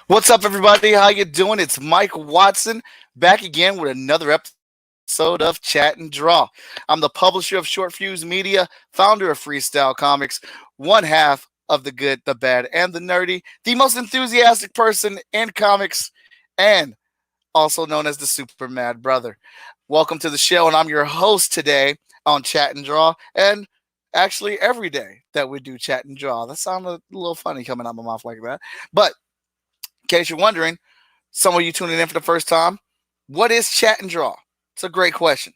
What's up, everybody? How you doing? It's Mike Watson back again with another episode of Chat and Draw. I'm the publisher of Short Fuse Media, founder of Freestyle Comics, one half of the good, the bad, and the nerdy, the most enthusiastic person in comics, and also known as the Super Mad Brother. Welcome to the show, and I'm your host today on Chat and Draw, and actually every day that we do Chat and Draw. That sounded a little funny coming out of my mouth like that, but in case you're wondering, some of you tuning in for the first time, what is Chat and Draw? It's a great question.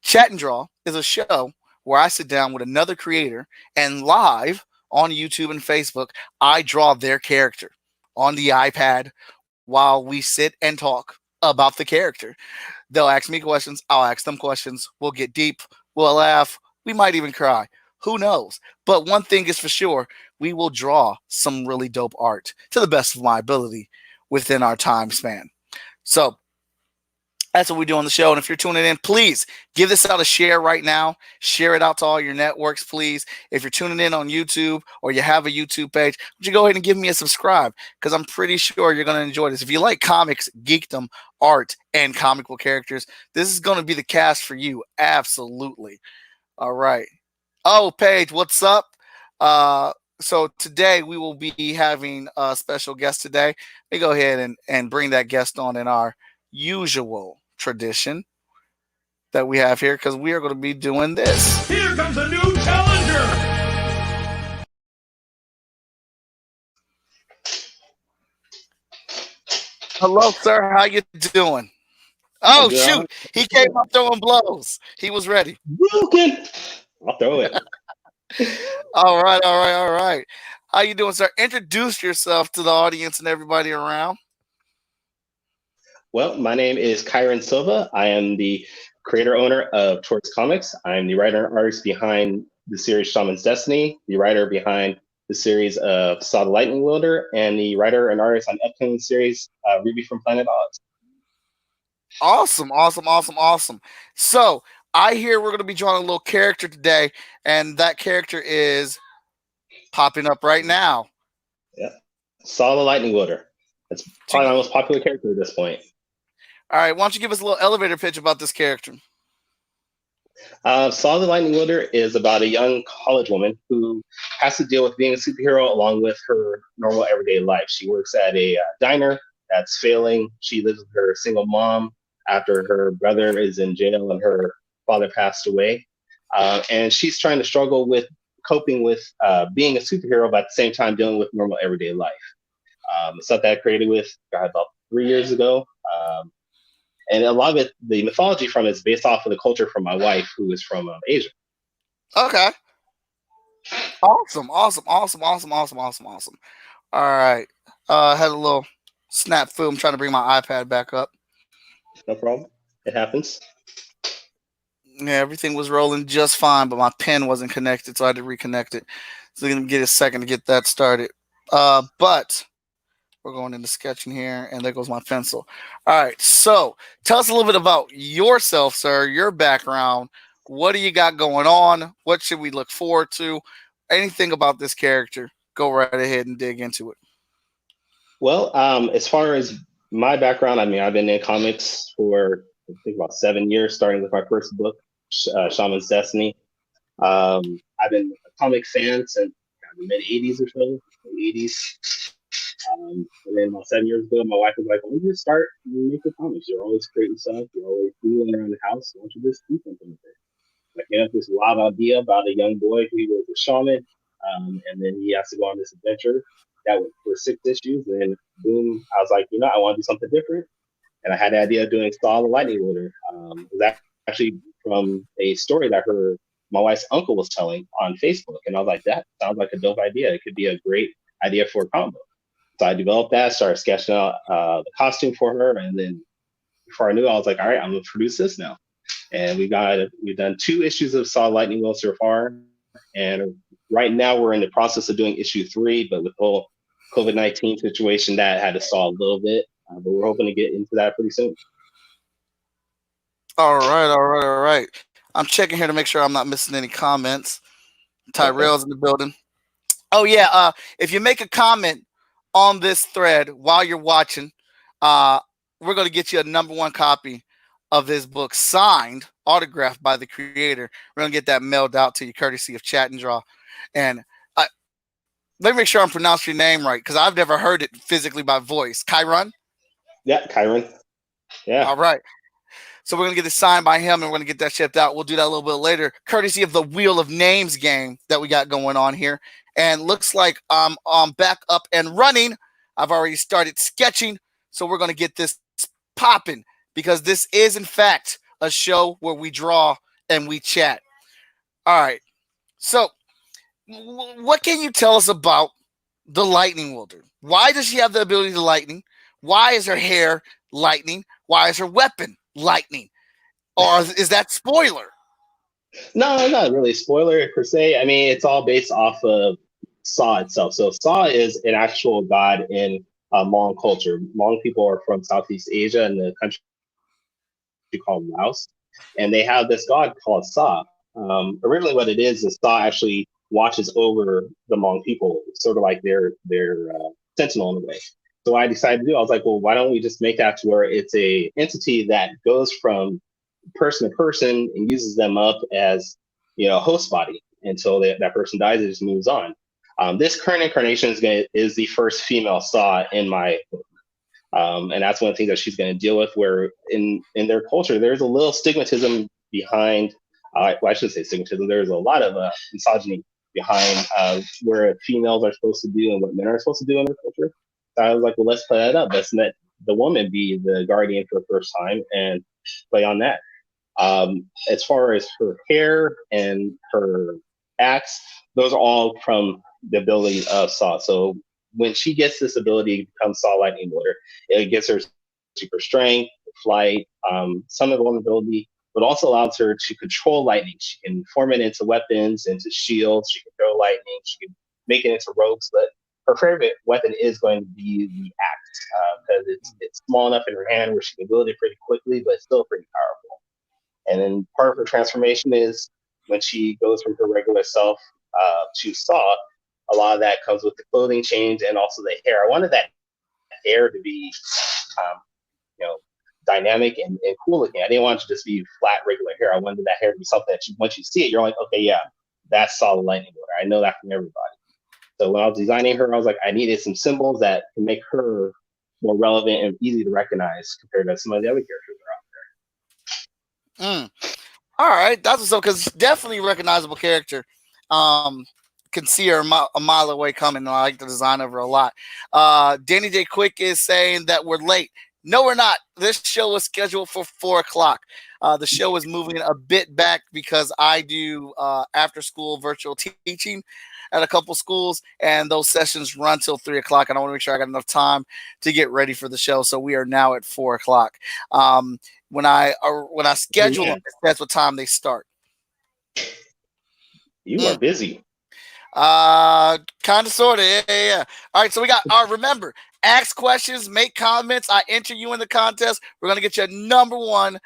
Chat and Draw is a show where I sit down with another creator and live on YouTube and Facebook, I draw their character on the iPad while we sit and talk about the character. They'll ask me questions, I'll ask them questions. We'll get deep, we'll laugh, we might even cry. Who knows? But one thing is for sure, we will draw some really dope art to the best of my ability within our time span. So that's what we do on the show. And if you're tuning in, please give this out a share right now. Share it out to all your networks, please. If you're tuning in on YouTube or you have a YouTube page, would you go ahead and give me a subscribe? Because I'm pretty sure you're going to enjoy this. If you like comics, geekdom, art, and comic book characters, this is going to be the cast for you. Absolutely. All right. Oh, Paige, what's up? So today we will be having a special guest today. Let me go ahead and bring that guest on in our usual tradition that we have here because we are going to be doing this. Here comes a new challenger! Hello, sir. How you doing? Oh, I'm shoot. good. He came up throwing blows. He was ready. Broken. I'll throw it. All right, all right, all right. How you doing, sir? Introduce yourself to the audience and everybody around. Well, my name is Kyrun Silva. I am the creator owner of Choice Comics. I'm the writer and artist behind the series Shaman's Destiny, the writer behind the series of Saw the Lightning Wielder, and the writer and artist on upcoming series Ruby from Planet Oz. Awesome, awesome, awesome, awesome. So I hear we're going to be drawing a little character today, and that character is popping up right now. Yeah. Saw the Lightning Wielder. That's probably my most popular character at this point. All right, why don't you give us a little elevator pitch about this character? Saw the Lightning Wielder is about a young college woman who has to deal with being a superhero along with her normal everyday life. She works at a diner that's failing. She lives with her single mom after her brother is in jail and her father passed away. And she's trying to struggle with coping with being a superhero, but at the same time dealing with normal everyday life. It's something I created with about 3 years ago. And a lot of it, the mythology from it is based off of the culture from my wife, who is from Asia. Okay. Awesome, awesome, awesome, awesome, awesome, awesome, awesome. All right. Had a little snap film trying to bring my iPad back up. No problem. It happens. Yeah, everything was rolling just fine, but my pen wasn't connected, so I had to reconnect it. So I'm gonna get a second to get that started. But we're going into sketching here, and there goes my pencil. All right, so tell us a little bit about yourself, sir, your background. What do you got going on? What should we look forward to? Anything about this character? Go right ahead and dig into it. Well, as far as my background, I mean, I've been in comics for I think about 7 years, starting with my first book, Shaman's Destiny. I've been a comic fan since the mid '80s or so, the '80s. And then about 7 years ago, my wife was like, "Why don't you start making comics? You're always creating stuff. You're always doing around the house. Why don't you just do something with it?" Like, you know, this wild idea about a young boy who was a shaman, and then he has to go on this adventure that went for 6 issues. And then, boom, I was like, you know, I want to do something different. And I had the idea of doing Saw the Lightning Wielder. It was actually from a story that my wife's uncle was telling on Facebook. And I was like, that sounds like a dope idea. It could be a great idea for a comic book. So I developed that, started sketching out the costume for her. And then before I knew it, I was like, all right, I'm going to produce this now. And we've done 2 issues of Saw Lightning Wielder so far. And right now we're in the process of doing issue 3, but with the whole COVID-19 situation, that had to stall a little bit. But we're hoping to get into that pretty soon. All right, all right, all right. I'm checking here to make sure I'm not missing any comments. Tyrell's in the building. Oh yeah, if you make a comment on this thread while you're watching, uh, we're going to get you a #1 copy of this book, signed, autographed by the creator. We're going to get that mailed out to you, courtesy of Chat and Draw. And let me make sure I'm pronouncing your name right, because I've never heard it physically by voice. Kyrun? Yeah, Kyrun. Yeah. All right. So we're going to get it signed by him, and we're going to get that shipped out. We'll do that a little bit later, courtesy of the Wheel of Names game that we got going on here. And looks like I'm back up and running. I've already started sketching, so we're going to get this popping, because this is, in fact, a show where we draw and we chat. All right. So what can you tell us about the Lightning Wielder? Why does she have the ability to lightning? Why is her hair lightning? Why is her weapon lightning? Or is that spoiler? No, not really spoiler per se. I mean, it's all based off of Saw itself. So Saw is an actual god in Hmong culture. Hmong people are from Southeast Asia in the country called Laos, and they have this god called Saw. Originally, what it is Saw actually watches over the Hmong people, sort of like their sentinel in a way. So what I decided to do, I was like, well, why don't we just make that to where it's a entity that goes from person to person and uses them up as host body until that person dies. It just moves on. This current incarnation is the first female Saw in my book. And that's one of the things that she's going to deal with, where in their culture, there's a little stigmatism behind, well, I should say stigmatism, there's a lot of misogyny behind where females are supposed to do and what men are supposed to do in their culture. So I was like, well, let's play that up. Let's let the woman be the guardian for the first time and play on that. As far as her hair and her axe, those are all from the ability of Saw. So when she gets this ability to become Saw Lightning Wielder, it gives her super strength, flight, some of the vulnerability, but also allows her to control lightning. She can form it into weapons, into shields. She can throw lightning. She can make it into ropes. But her favorite weapon is going to be the axe, because it's small enough in her hand where she can wield it pretty quickly, but it's still pretty powerful. And then part of her transformation is when she goes from her regular self to Saw, a lot of that comes with the clothing change and also the hair. I wanted that hair to be, dynamic and cool looking. I didn't want it to just be flat, regular hair. I wanted that hair to be something that once you see it, you're like, okay, yeah, that's Saw the Lightning Wielder. I know that from everybody. So when I was designing her, I was like, I needed some symbols that can make her more relevant and easy to recognize compared to some of the other characters that are out there. All right, that's what's up, because definitely a recognizable character. Can see her a mile away coming. I like the design of her a lot. Danny J. Quick is saying that we're late. No, we're not. This show is scheduled for 4 o'clock. The show is moving a bit back because I do after school virtual teaching at a couple schools, and those sessions run till 3 o'clock. And I want to make sure I got enough time to get ready for the show. So we are now at 4 o'clock. When I schedule them, that's what time they start. You are busy. Kind of, sort of. Yeah. All right, so we got remember, ask questions, make comments. I enter you in the contest. We're gonna get you a number one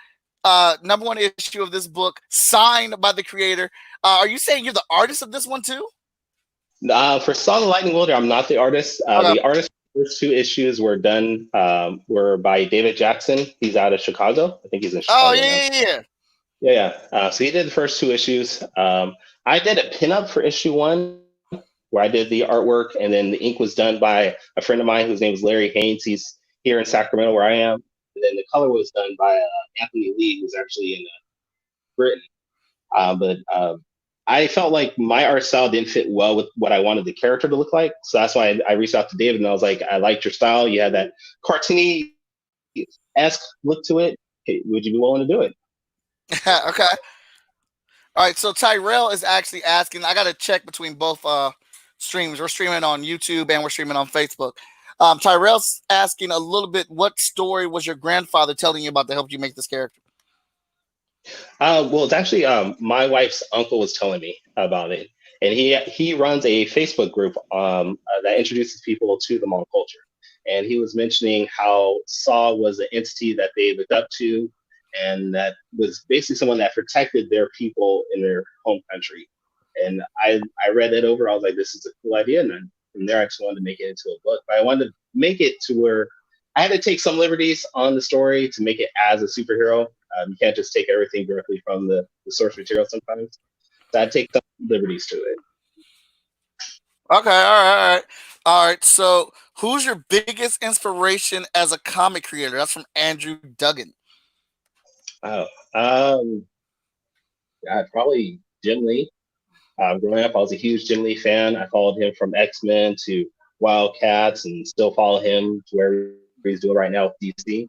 issue of this book, signed by the creator. Are you saying you're the artist of this one too? For Saw the Lightning Wielder, I'm not the artist. The artist for the first 2 issues were done were by David Jackson. He's out of Chicago. I think he's in Chicago. Oh yeah. So he did the first 2 issues. I did a pinup for issue 1 where I did the artwork, and then the ink was done by a friend of mine whose name is Larry Haynes. He's here in Sacramento where I am. And then the color was done by Anthony Lee, who's actually in Britain. But I felt like my art style didn't fit well with what I wanted the character to look like. So that's why I reached out to David, and I was like, I liked your style. You had that cartoony-esque look to it. Hey, would you be willing to do it? Okay. All right, so Tyrell is actually asking, I got to check between both streams. We're streaming on YouTube and we're streaming on Facebook. Tyrell's asking a little bit, what story was your grandfather telling you about to help you make this character? Well, it's actually my wife's uncle was telling me about it. And he runs a Facebook group that introduces people to the Hmong culture. And he was mentioning how Saw was an entity that they looked up to, and that was basically someone that protected their people in their home country. And I read that over. I was like, this is a cool idea. And then from there, I just wanted to make it into a book. But I wanted to make it to where I had to take some liberties on the story to make it as a superhero. You can't just take everything directly from the source material sometimes. So I take some liberties to it. Okay, all right. So, who's your biggest inspiration as a comic creator? That's from Andrew Duggan. Oh, God, probably Jim Lee. Growing up, I was a huge Jim Lee fan. I followed him from X-Men to Wildcats and still follow him to where he's doing right now with DC.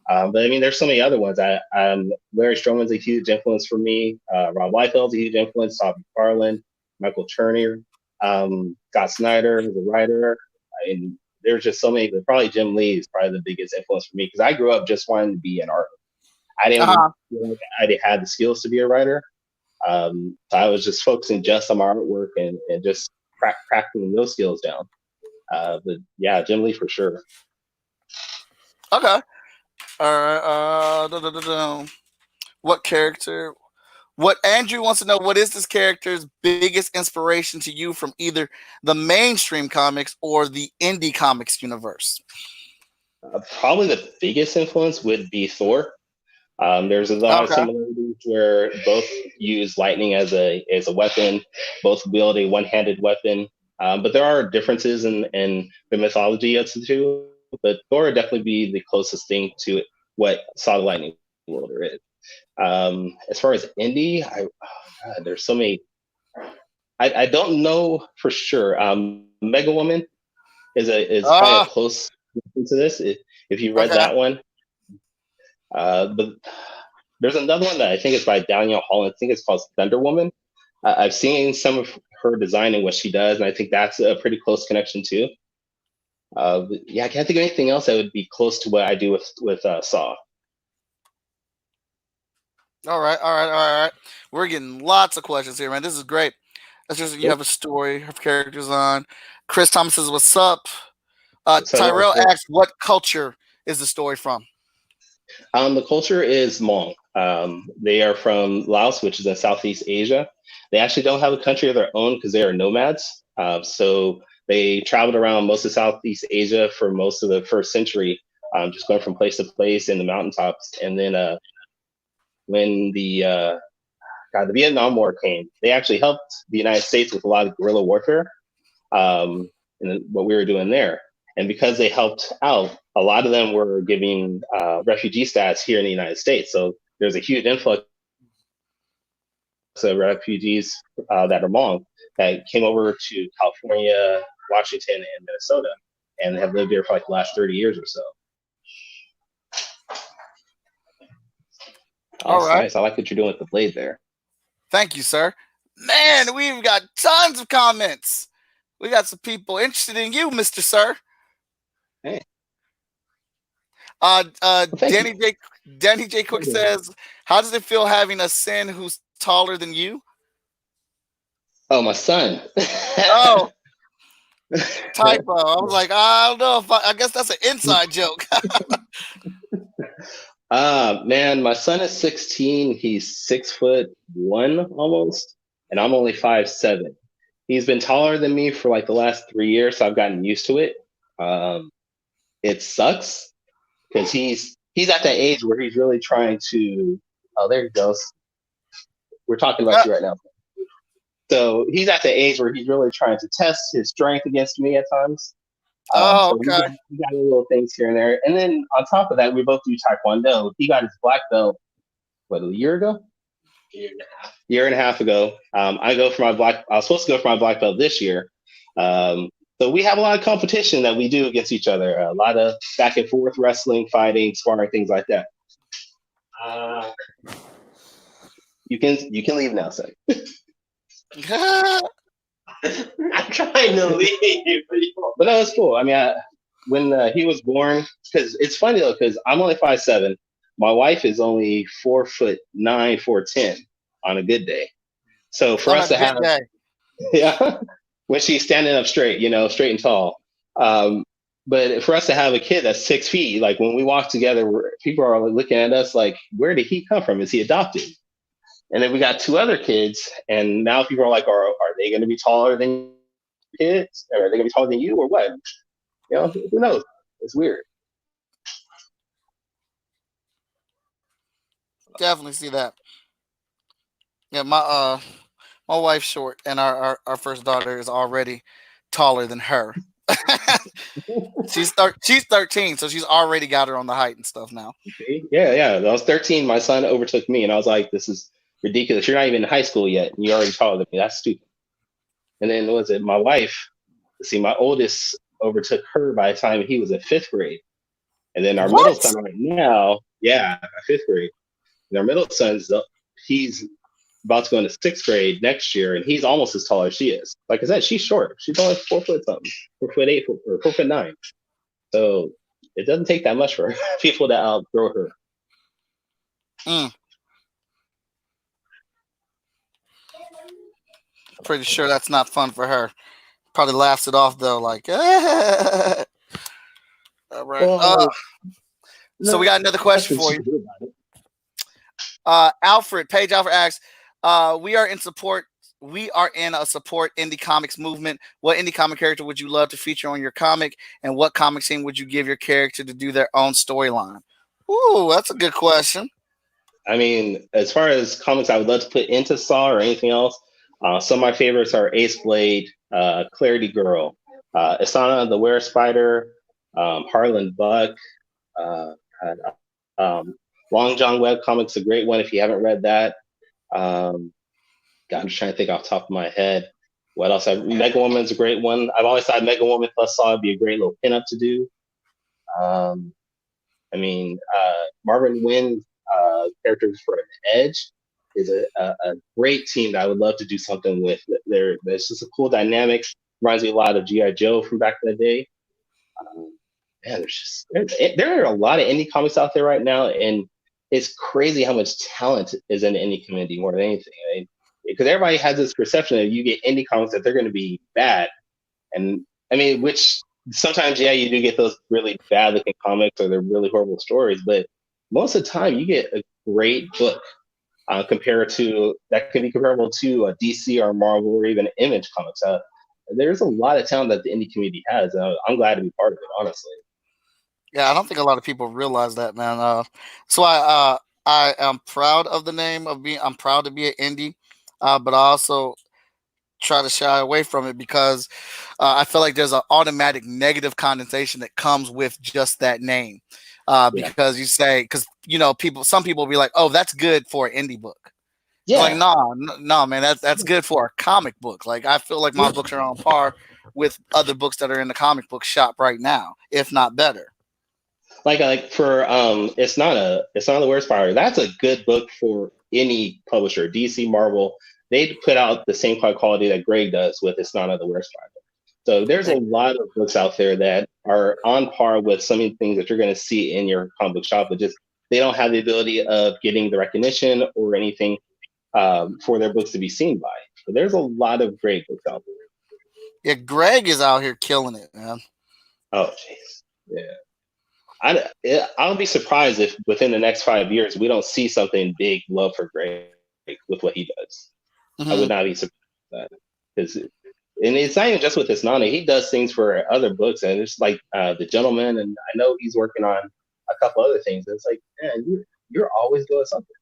But I mean, there's so many other ones. Larry Stroman's a huge influence for me. Rob Liefeld's a huge influence. Todd McFarlane, Michael Turner, Scott Snyder is a writer. I mean, there's just so many. But probably Jim Lee is probably the biggest influence for me because I grew up just wanting to be an artist. I didn't feel like I had the skills to be a writer. So I was just focusing just on my artwork and just practicing those skills down. But yeah, Jim Lee for sure. Okay. All right. What character? What Andrew wants to know: what is this character's biggest inspiration to you from either the mainstream comics or the indie comics universe? Probably the biggest influence would be Thor. There's a lot of similarities where both use lightning as a weapon, both wield a one-handed weapon. But there are differences in the mythology of the two. But Thor would definitely be the closest thing to what Saw the Lightning Wielder is. As far as indie, there's so many. I don't know for sure. Mega Woman is probably a close to this. If you read that one, but there's another one that I think is by Danielle Holland. I think it's called Thunder Woman. I've seen some of her design and what she does, and I think that's a pretty close connection too. Yeah, I can't think of anything else that would be close to what I do with Saw. All right. We're getting lots of questions here, man. This is great. That's just you have a story of characters on. Chris Thomas says, "What's up?" Tyrell asks, "What culture is the story from?" The culture is Hmong. They are from Laos, which is in Southeast Asia. They actually don't have a country of their own because they are nomads. So they traveled around most of Southeast Asia for most of the first century, just going from place to place in the mountaintops. And then when the Vietnam War came, they actually helped the United States with a lot of guerrilla warfare and what we were doing there. And because they helped out, a lot of them were giving refugee status here in the United States. So there's a huge influx of refugees that are Hmong that came over to California, Washington, and Minnesota, and have lived here for like the last 30 years or so. All right. Nice. I like what you're doing with the blade there. Thank you, sir. Man, we've got tons of comments. We got some people interested in you, Mr. Sir. Hey. Danny J. Quick says, "How does it feel having a son who's taller than you?" Oh, my son. Oh, typo. I was like, I don't know if I guess that's an inside joke. Man, my son is 16. He's 6'1" almost, and I'm only 5'7". He's been taller than me for like the last 3 years, so I've gotten used to it. It sucks because he's at that age where he's really trying to. Oh, there he goes. We're talking about you right now. So he's at the age where he's really trying to test his strength against me at times. Okay. So we got little things here and there. And then on top of that, we both do Taekwondo. He got his black belt, a year ago? Year and a half ago. I was supposed to go for my black belt this year. So we have a lot of competition that we do against each other. A lot of back and forth wrestling, fighting, sparring, things like that. You can leave now, son. I'm trying to leave, but that was cool. I mean, when he was born, because it's funny though, because I'm only 5'7". My wife is only 4'9", 4'10" on a good day. So for us to have, when she's standing up straight, straight and tall. But for us to have a kid that's 6 feet, like when we walk together, people are looking at us like, where did he come from? Is he adopted? And then we got 2 other kids, and now people are like, are they going to be taller than kids? Or are they gonna be taller than you or what? Who knows? It's weird. Definitely see that. Yeah, my wife's short, and our first daughter is already taller than her. She's 13, so she's already got her on the height and stuff now. See? Yeah. When I was 13, my son overtook me, and I was like, "This is ridiculous. You're not even in high school yet, and you're already taller than me. That's stupid." And then was it my wife? See, my oldest overtook her by the time he was in fifth grade, and then our middle What? son right now, yeah, fifth grade. And our middle son's he's about to go into sixth grade next year, and he's almost as tall as she is. Like I said, she's short. She's only 4 foot something, 4 foot 8, or 4 foot 9. So it doesn't take that much for people to outgrow her. Mm. Pretty sure that's not fun for her. Probably laughs it off though, like. All right. Well, So we got another question for you. Paige Alfred asks, we are in support. We are in a support indie comics movement. What indie comic character would you love to feature on your comic, and what comic scene would you give your character to do their own storyline? Ooh, that's a good question. I mean, as far as comics I would love to put into Saw or anything else, some of my favorites are Ace Blade, Clarity Girl, Asana the Were Spider, Harlan Buck, Long John Webb comics, a great one if you haven't read that. God, I'm just trying to think off the top of my head. What else? Mega Woman's a great one. I've always thought Mega Woman plus Saw would be a great little pinup to do. I mean, Marvin Wynn's characters for Edge is a great team that I would love to do something with. There's just a cool dynamic. Reminds me a lot of G.I. Joe from back in the day. Man, there are a lot of indie comics out there right now, and it's crazy how much talent is in the indie community more than anything. Because everybody has this perception that you get indie comics that they're going to be bad, and I mean, which sometimes, yeah, you do get those really bad looking comics or they're really horrible stories, but most of the time you get a great book compared to that could be comparable to a DC or Marvel or even Image comics. There's a lot of talent that the indie community has. I'm glad to be part of it, honestly. Yeah, I don't think a lot of people realize that, man. So I am proud of the name of being. I'm proud to be an indie, but I also try to shy away from it because I feel like there's an automatic negative connotation that comes with just that name. Because you say, because some people will be like, oh, that's good for an indie book. Yeah. Like, no, man, that's good for a comic book. Like, I feel like my books are on par with other books that are in the comic book shop right now, if not better. Like for it's not the worst part. That's a good book for any publisher, DC, Marvel. They put out the same quality that Greg does with It's Not the Worst Part. So there's a lot of books out there that are on par with some of the things that you're going to see in your comic book shop, but just they don't have the ability of getting the recognition or anything for their books to be seen by. So there's a lot of great books out there. Yeah, Greg is out here killing it, man. Oh, jeez. Yeah. I'll be surprised if within the next 5 years we don't see something big love for Greg with what he does. Mm-hmm. I would not be surprised at that. Because and it's not even just with his Nana. He does things for other books, and it's like The Gentleman, and I know he's working on a couple other things. It's like, man, you're always doing something.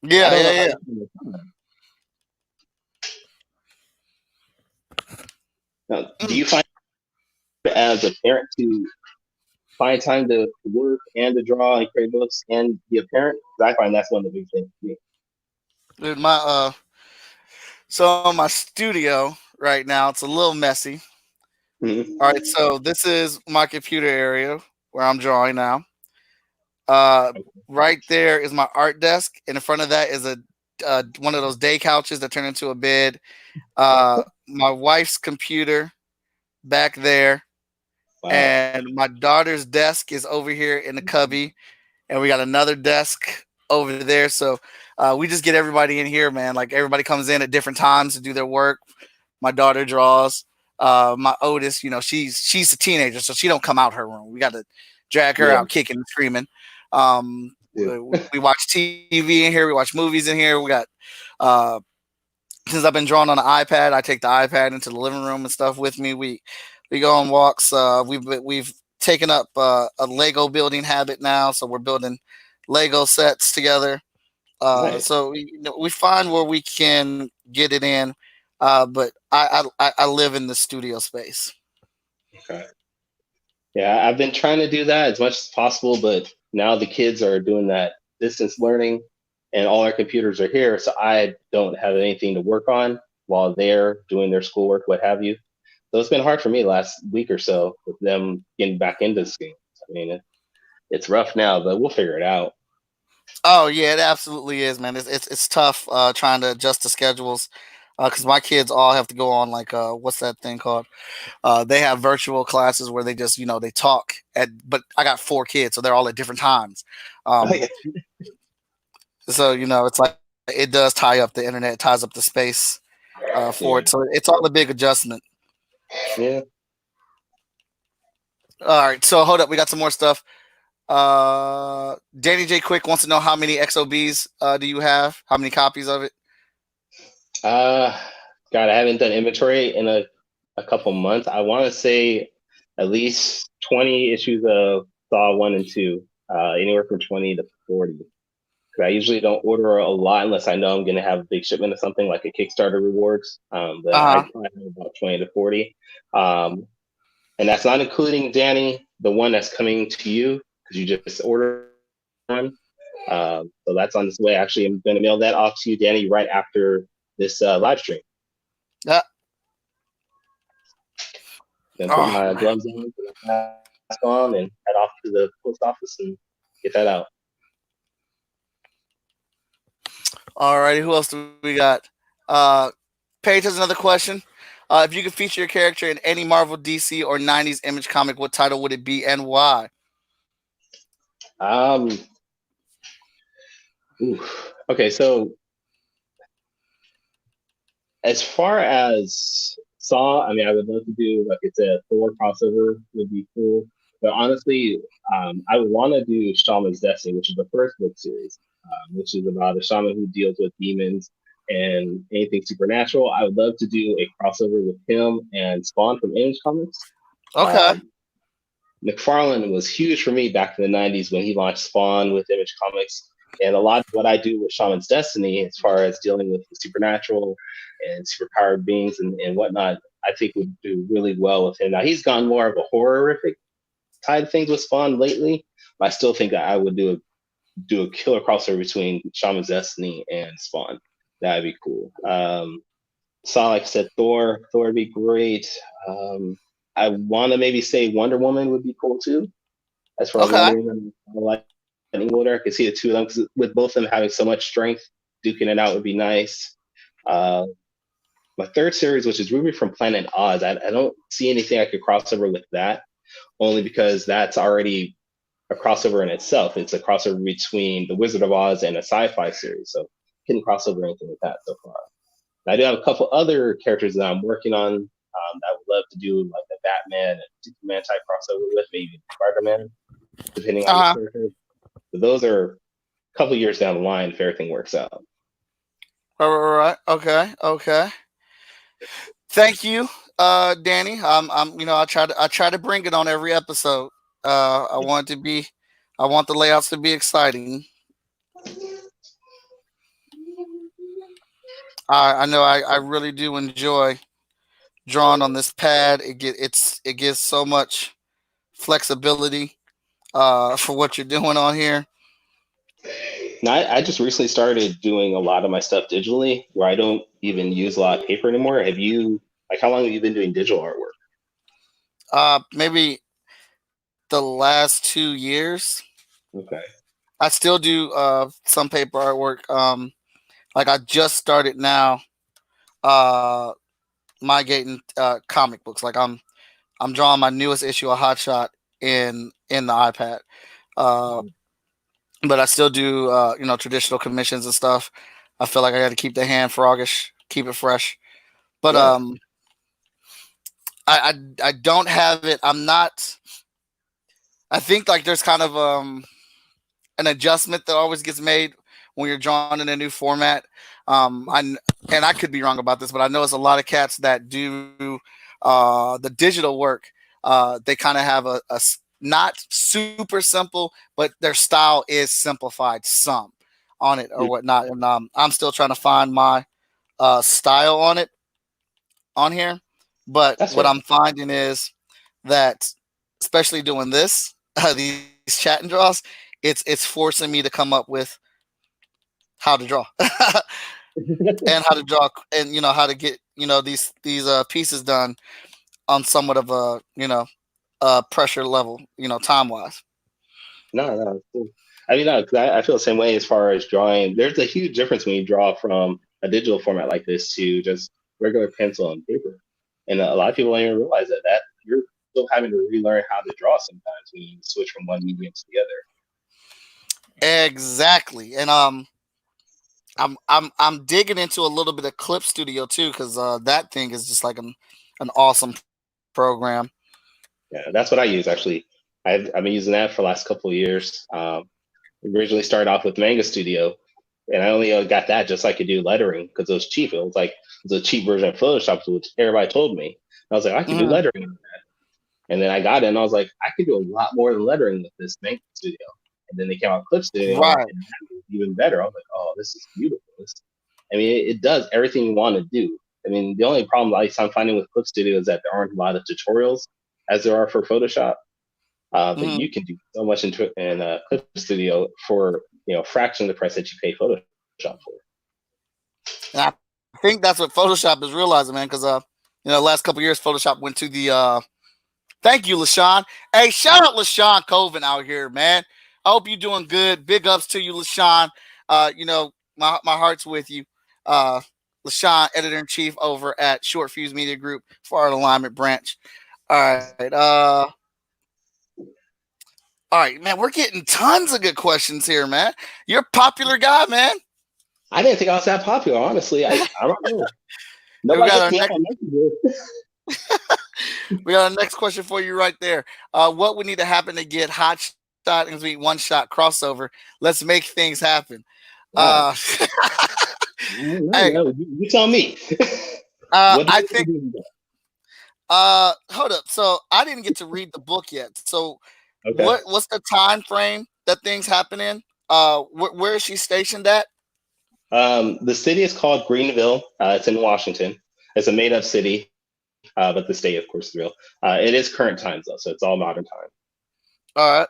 Yeah. Now, do you find as a parent to find time to work and to draw and create books and be a parent? Because I find that's one of the big things for me. Dude, my studio right now, it's a little messy. Mm-hmm. All right, so this is my computer area where I'm drawing now. Right there is my art desk, and in front of that is one of those day couches that turn into a bed. My wife's computer back there, and my daughter's desk is over here in the cubby, and we got another desk over there. So we just get everybody in here, man. Like, everybody comes in at different times to do their work. My daughter draws. My oldest, she's a teenager, so she don't come out her room. We got to drag her out kicking and screaming. We watch TV in here. We watch movies in here. We got since I've been drawing on an iPad, I take the iPad into the living room and stuff with me. We go on walks. We've taken up a Lego building habit now, so we're building Lego sets together. Nice. So we find where we can get it in, but I live in the studio space. Okay. Yeah, I've been trying to do that as much as possible, but now the kids are doing that distance learning and all our computers are here. So I don't have anything to work on while they're doing their schoolwork, what have you. So it's been hard for me last week or so with them getting back into this game. I mean, it's rough now, but we'll figure it out. Oh yeah, it absolutely is, man. It's tough trying to adjust the schedules because my kids all have to go on like what's that thing called? They have virtual classes where they just they talk at. But I got four kids, so they're all at different times. Oh, Um, yeah. so it's like it does tie up the internet, ties up the space for Yeah. it. So it's all a big adjustment. Yeah. All right, so hold up, we got some more stuff. Danny J Quick wants to know how many XOBs do you have? How many copies of it? Uh, God, I haven't done inventory in a couple months. I want to say at least 20 issues of Saw 1 and 2, anywhere from 20 to 40. 'Cause I usually don't order a lot unless I know I'm going to have a big shipment of something like a Kickstarter rewards. But I Uh probably have about 20 to 40. Um, and that's not including Danny, the one that's coming to you because you just ordered one. So that's on its way. Actually, I'm going to mail that off to you, Danny, right after this live stream. huh. Then put Oh my man. gloves on, put my mask on, and head off to the post office and get that out. Alrighty, who else do we got? Uh, Paige has another question. If you could feature your character in any Marvel, DC, or '90s Image comic, what title would it be and why? Um, okay, so as far as Saw, I mean, I would love to do like it's a Thor crossover would be cool. But honestly, I would want to do Shaman's Destiny, which is the first book series, which is about a shaman who deals with demons and anything supernatural. I would love to do a crossover with him and Spawn from Image Comics. Okay. Um, McFarlane was huge for me back in the 90s when he launched Spawn with Image Comics. And a lot of what I do with Shaman's Destiny, as far as dealing with the supernatural and superpowered beings and whatnot, I think would do really well with him. Now, he's gone more of a horrific type of things with Spawn lately, but I still think that I would do a killer crossover between Shaman's Destiny and Spawn. That'd be cool. Saw, like I said, Thor would be great. Um, I want to maybe say Wonder Woman would be cool too. As far as Okay. Wonder Woman, Lightning Wielder, I could see the two of them 'cause with both of them having so much strength, duking it out would be nice. Uh, my third series, which is Ruby from Planet Oz, I don't see anything I could cross over with that, only because that's already a crossover in itself. It's a crossover between The Wizard of Oz and a sci-fi series, so couldn't cross over anything with that so far. I do have a couple other characters that I'm working on that I would love to do, like the Batman and Superman type crossover with, maybe Spider-Man, depending on the Uh huh. character. But those are a couple years down the line if everything works out. All right. Okay. Okay. Thank you, Danny. I try to bring it on every episode. I Yeah. want it to be, I want the layouts to be exciting. I know I really do enjoy drawing on this pad. It gives so much flexibility for what you're doing on here. Now, I just recently started doing a lot of my stuff digitally, where I don't even use a lot of paper anymore. Have you, like, how long have you been doing digital artwork? Maybe the last 2 years. Okay. I still do some paper artwork. Like I just started now uh, migrating comic books. Like I'm drawing my newest issue of Hot Shot in the iPad. Uh, but I still do traditional commissions and stuff. I feel like I got to keep the hand froggish, keep it fresh. But Yeah. I don't have it. I'm not. I think like there's kind of an adjustment that always gets made when you're drawing in a new format. And I could be wrong about this, but I know it's a lot of cats that do the digital work. They kind of have not super simple, but their style is simplified some on it or whatnot. And I'm still trying to find my style on it on here. But That's what fair. I'm finding is that, especially doing this, these chat and draws, it's forcing me to come up with how to draw and how to draw, and how to get these pieces done on somewhat of a pressure level, time wise. No, it's cool. I mean, no, 'cause I feel the same way as far as drawing. There's a huge difference when you draw from a digital format like this to just regular pencil and paper. And a lot of people don't even realize that you're still having to relearn how to draw sometimes when you switch from one medium to the other. Exactly, and I'm digging into a little bit of Clip Studio too, because that thing is just like an awesome program. Yeah, that's what I use actually. I've been using that for the last couple of years. Originally started off with Manga Studio, and I only got that just so I could do lettering because it was cheap. It was a cheap version of Photoshop, which everybody told me. I was like, I can do Mhm. lettering. And then I got it and I was like, I could do a lot more than lettering with this Manga Studio. And then they came out Clip Studio and Right. it was even better. I was like, oh, this is beautiful. I mean, it does everything you want to do. I mean, the only problem at least I'm finding with Clip Studio is that there aren't a lot of tutorials as there are for Photoshop. But Mhm. you can do so much in Clip Studio for a fraction of the price that you pay Photoshop for. And I think that's what Photoshop is realizing, man, because the last couple years Photoshop went to the thank you, LaShawn. Hey, shout out LaShawn Coven out here, man. I hope you're doing good. Big ups to you, LaShawn. My heart's with you. Uh LaShawn, editor in chief over at Short Fuse Media Group for our alignment branch. All right. All right, man. We're getting tons of good questions here, man. You're a popular guy, man. I didn't think I was that popular, honestly. I don't know. And we Nobody got hits our me up next on Messenger. we got our next question for you right there. What would need to happen to get Hot Shot and Sweet One Shot crossover? Let's make things happen. Wow. Uh, hey, No, you tell me. What do I you think. do? Hold up. So I didn't get to read the book yet. So Okay. what's the time frame that things happen in? Where is she stationed at? The city is called Greenville. It's in Washington. It's a made-up city, but the state, of course, is real. It is current times though, so it's all modern time. All right.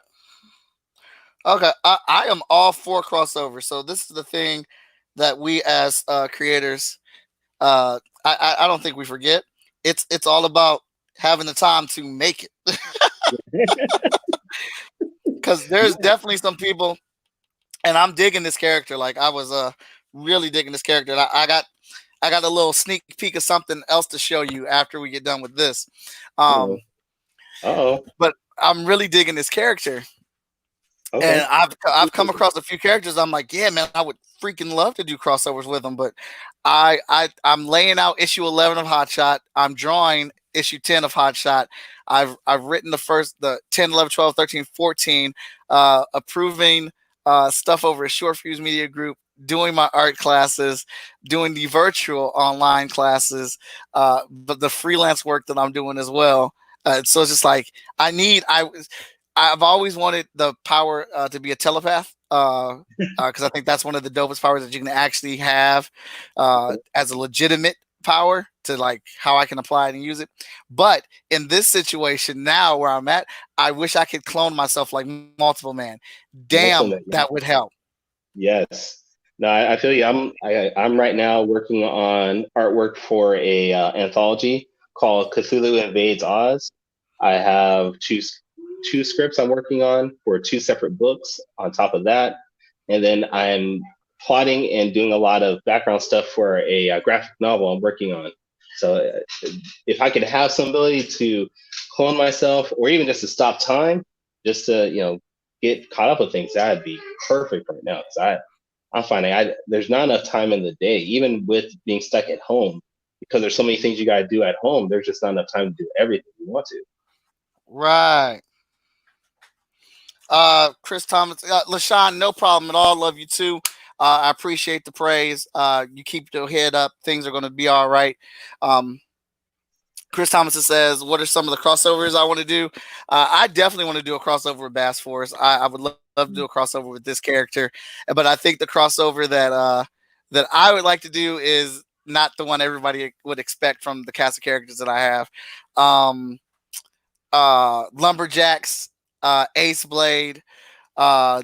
Okay. I am all for crossover. So this is the thing that we as creators, I don't think we forget. It's all about having the time to make it, because there's Yeah. definitely some people, and I'm digging this character. Like I was really digging this character. And I got a little sneak peek of something else to show you after we get done with this. Uh-oh. Uh-oh. But I'm really digging this character, and Okay. I've come across a few characters. I'm like, yeah, man, I would freaking love to do crossovers with them. But I'm laying out issue 11 of Hot Shot. I'm drawing issue 10 of Hot Shot. I've written the 10, 11, 12, 13, 14, approving stuff over at Short Fuse Media Group, doing my art classes, doing the virtual online classes, but the freelance work that I'm doing as well. So it's just like I've always wanted the power to be a telepath, because I think that's one of the dopest powers that you can actually have as a legitimate power to like how I can apply it and use it. But in this situation now where I'm at, I wish I could clone myself like multiple man. Multiple Damn, men. that would help. Yes. No, I feel you. I'm right now working on artwork for a anthology called Cthulhu Invades Oz. I have two scripts I'm working on for two separate books on top of that, and then I'm plotting and doing a lot of background stuff for a graphic novel I'm working on. So if I could have some ability to clone myself, or even just to stop time, just to get caught up with things, that'd be perfect right now. Because I'm finding there's not enough time in the day, even with being stuck at home, because there's so many things you got to do at home. There's just not enough time to do everything you want to. Right. Chris Thomas, LaShawn, no problem at all. Love you too. I appreciate the praise. You keep your head up. Things are going to be all right. Um, Chris Thomason says, "What are some of the crossovers I want to do?" I definitely want to do a crossover with Bass Force. I would love to do a crossover with this character, but I think the crossover that I would like to do is not the one everybody would expect from the cast of characters that I have. Um, Lumberjacks, Ace Blade,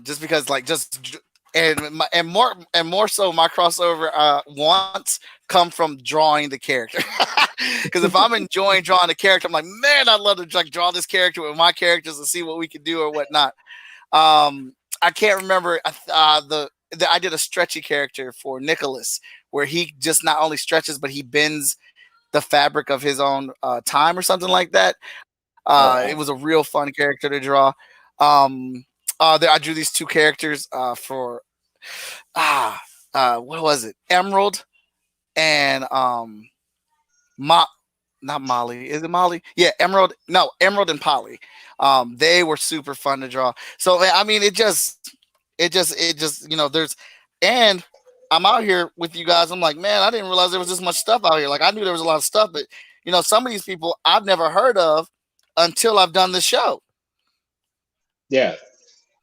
just because like and more so my crossover wants come from drawing the character. Because if I'm enjoying drawing the character, I'm like, man, I'd love to like draw this character with my characters and see what we can do or whatnot. I can't remember I did a stretchy character for Nicholas where he just not only stretches but he bends the fabric of his own time or something like that. It was a real fun character to draw. I drew these two characters for what was it? Emerald and not Molly. Is it Molly? Yeah, Emerald. No, Emerald and Polly. They were super fun to draw. So I mean, it just, there's, and I'm out here with you guys. I'm like, man, I didn't realize there was this much stuff out here. Like I knew there was a lot of stuff, but some of these people I've never heard of until I've done the show. Yeah.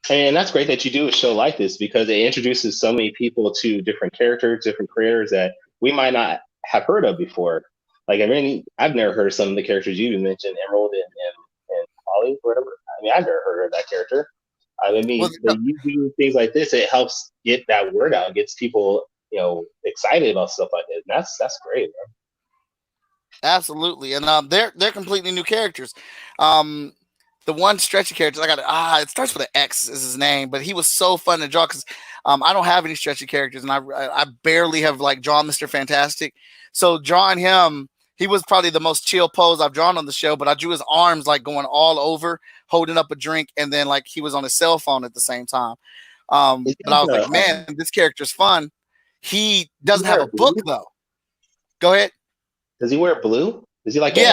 And that's great that you do a show like this because it introduces so many people to different characters, different creators that we might not have heard of before. Like, I've never heard of some of the characters you mentioned, Emerald and Polly, whatever. I mean, I've never heard of that character. I mean, you do things like this, it helps get that word out, gets people, excited about stuff like this. And that's great, man. Absolutely, and they're completely new characters. The one stretchy character I got, it starts with an X is his name, but he was so fun to draw because I don't have any stretchy characters, and I barely have like drawn Mr. Fantastic. So drawing him, he was probably the most chill pose I've drawn on the show, but I drew his arms like going all over, holding up a drink, and then like he was on his cell phone at the same time. But I was like, man, this character's fun. He doesn't have a book though. Go ahead. Does he wear blue? Is he like he's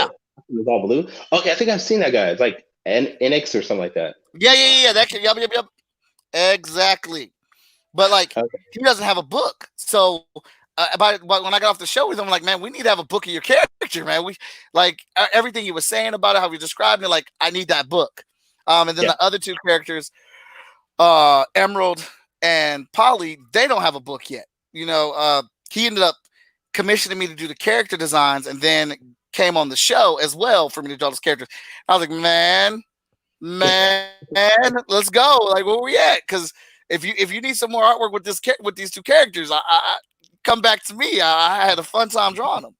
all blue? Okay, I think I've seen that guy. It's like NX or something like that. Yeah. That kid, yep. Exactly. But like he doesn't have a book. So but when I got off the show with him, I'm like, man, we need to have a book of your character, man. We like everything you were saying about it, how you described it, like I need that book. And then the other two characters, Emerald and Polly, they don't have a book yet. He ended up commissioning me to do the character designs and then came on the show as well for me to draw those characters. I was like, man, let's go. Like, where we at? Because if you need some more artwork with these two characters, I come back to me. I had a fun time drawing them.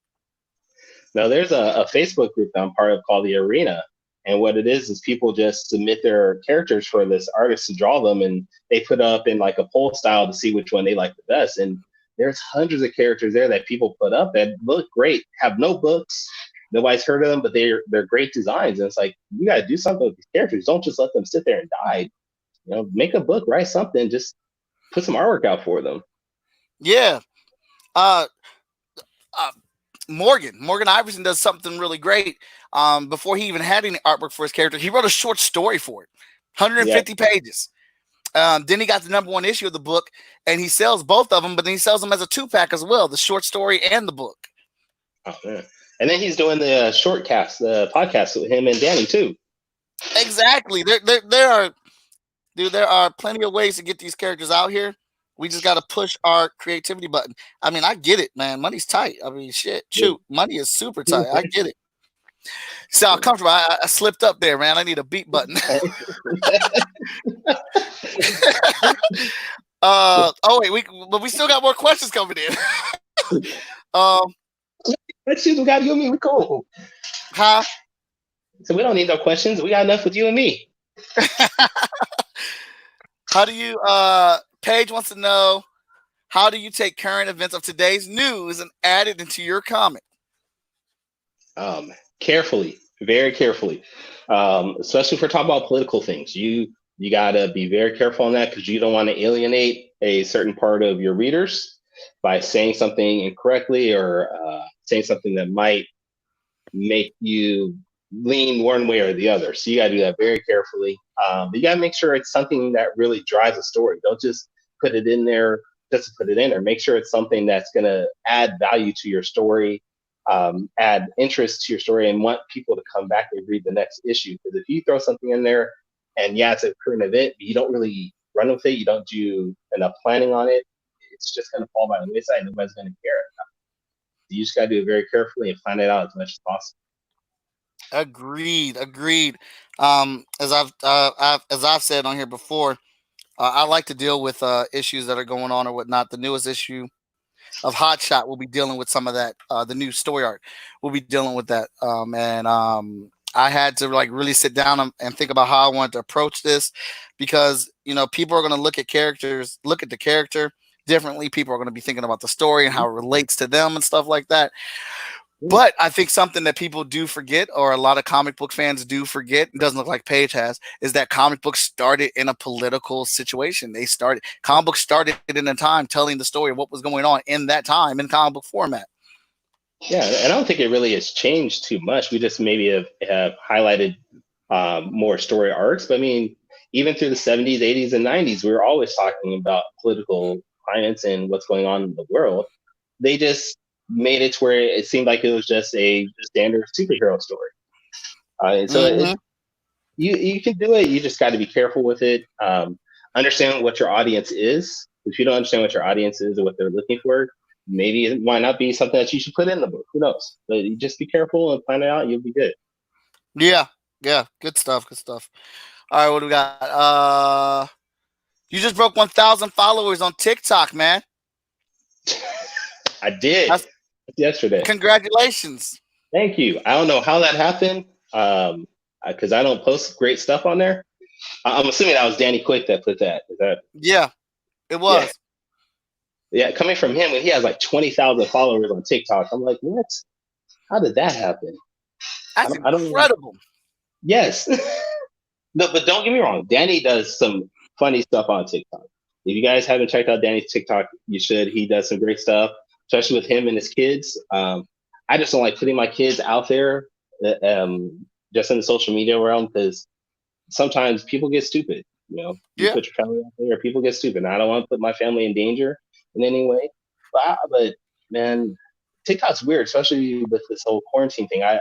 Now, there's a Facebook group that I'm part of called The Arena. And what it is people just submit their characters for this artist to draw them. And they put up in like a poll style to see which one they like the best. And there's hundreds of characters there that people put up that look great, have no books. Nobody's heard of them, but they're great designs. And it's like, you got to do something with these characters. Don't just let them sit there and die. Make a book, write something, just put some artwork out for them. Yeah. Morgan Iverson does something really great. Before he even had any artwork for his character, he wrote a short story for it, 150 pages. Then he got the #1 issue of the book, and he sells both of them, but then he sells them as a 2-pack as well, the short story and the book. Oh, man. And then he's doing the shortcast, the podcast with him and Danny too. Exactly. There are plenty of ways to get these characters out here. We just got to push our creativity button. I mean, I get it, man. Money's tight. I mean, shoot, money is super tight. I get it. So comfortable. I slipped up there, man. I need a beat button. Wait, but we still got more questions coming in. Questions we got you and me. We cool. Huh? So we don't need no questions. We got enough with you and me. How do you? Paige wants to know, how do you take current events of today's news and add it into your comic? Carefully, very carefully. Especially if we're talking about political things. You gotta be very careful on that because you don't want to alienate a certain part of your readers by saying something incorrectly or saying something that might make you lean one way or the other. So you gotta do that very carefully. But you gotta make sure it's something that really drives a story. Don't just put it in there just to put it in there. Make sure it's something that's going to add value to your story, add interest to your story, and want people to come back and read the next issue. Because if you throw something in there, and yeah, it's a current event, but you don't really run with it, you don't do enough planning on it, it's just going to fall by the wayside. Nobody's going to care. You just got to do it very carefully and plan it out as much as possible. Agreed. As I've said on here before, I like to deal with issues that are going on or whatnot. The newest issue of Hot Shot will be dealing with some of that. The new story arc will be dealing with that. I had to like really sit down and think about how I wanted to approach this, because people are going to look at the character differently. People are going to be thinking about the story and how it relates to them and stuff like that. But I think something that people do forget, or a lot of comic book fans do forget, it doesn't look like Paige has, is that comic books started in a political situation. Comic books started in a time telling the story of what was going on in that time in comic book format. Yeah, and I don't think it really has changed too much. We just maybe have highlighted more story arcs. But I mean, even through the 70s, 80s, and 90s, we were always talking about political climates and what's going on in the world. They just made it to where it seemed like it was just a standard superhero story. You can do it. You just got to be careful with it. Understand what your audience is. If you don't understand what your audience is or what they're looking for, maybe it might not be something that you should put in the book. Who knows? But you just be careful and plan it out. You'll be good. Yeah. Good stuff. All right, what do we got? You just broke 1,000 followers on TikTok, man. I did. That's yesterday. Congratulations. Thank you. I don't know how that happened, because I don't post great stuff on there. I'm assuming that was Danny Quick that put that. Is that? Yeah, it was. Yeah, coming from him, when he has like 20,000 followers on TikTok, I'm like, what? How did that happen? That's incredible. Yes. No, but don't get me wrong. Danny does some funny stuff on TikTok. If you guys haven't checked out Danny's TikTok, you should. He does some great stuff, especially with him and his kids. I just don't like putting my kids out there just in the social media realm, because sometimes people get stupid. You put your family out there, people get stupid. And I don't want to put my family in danger in any way. But man, TikTok's weird, especially with this whole quarantine thing. I've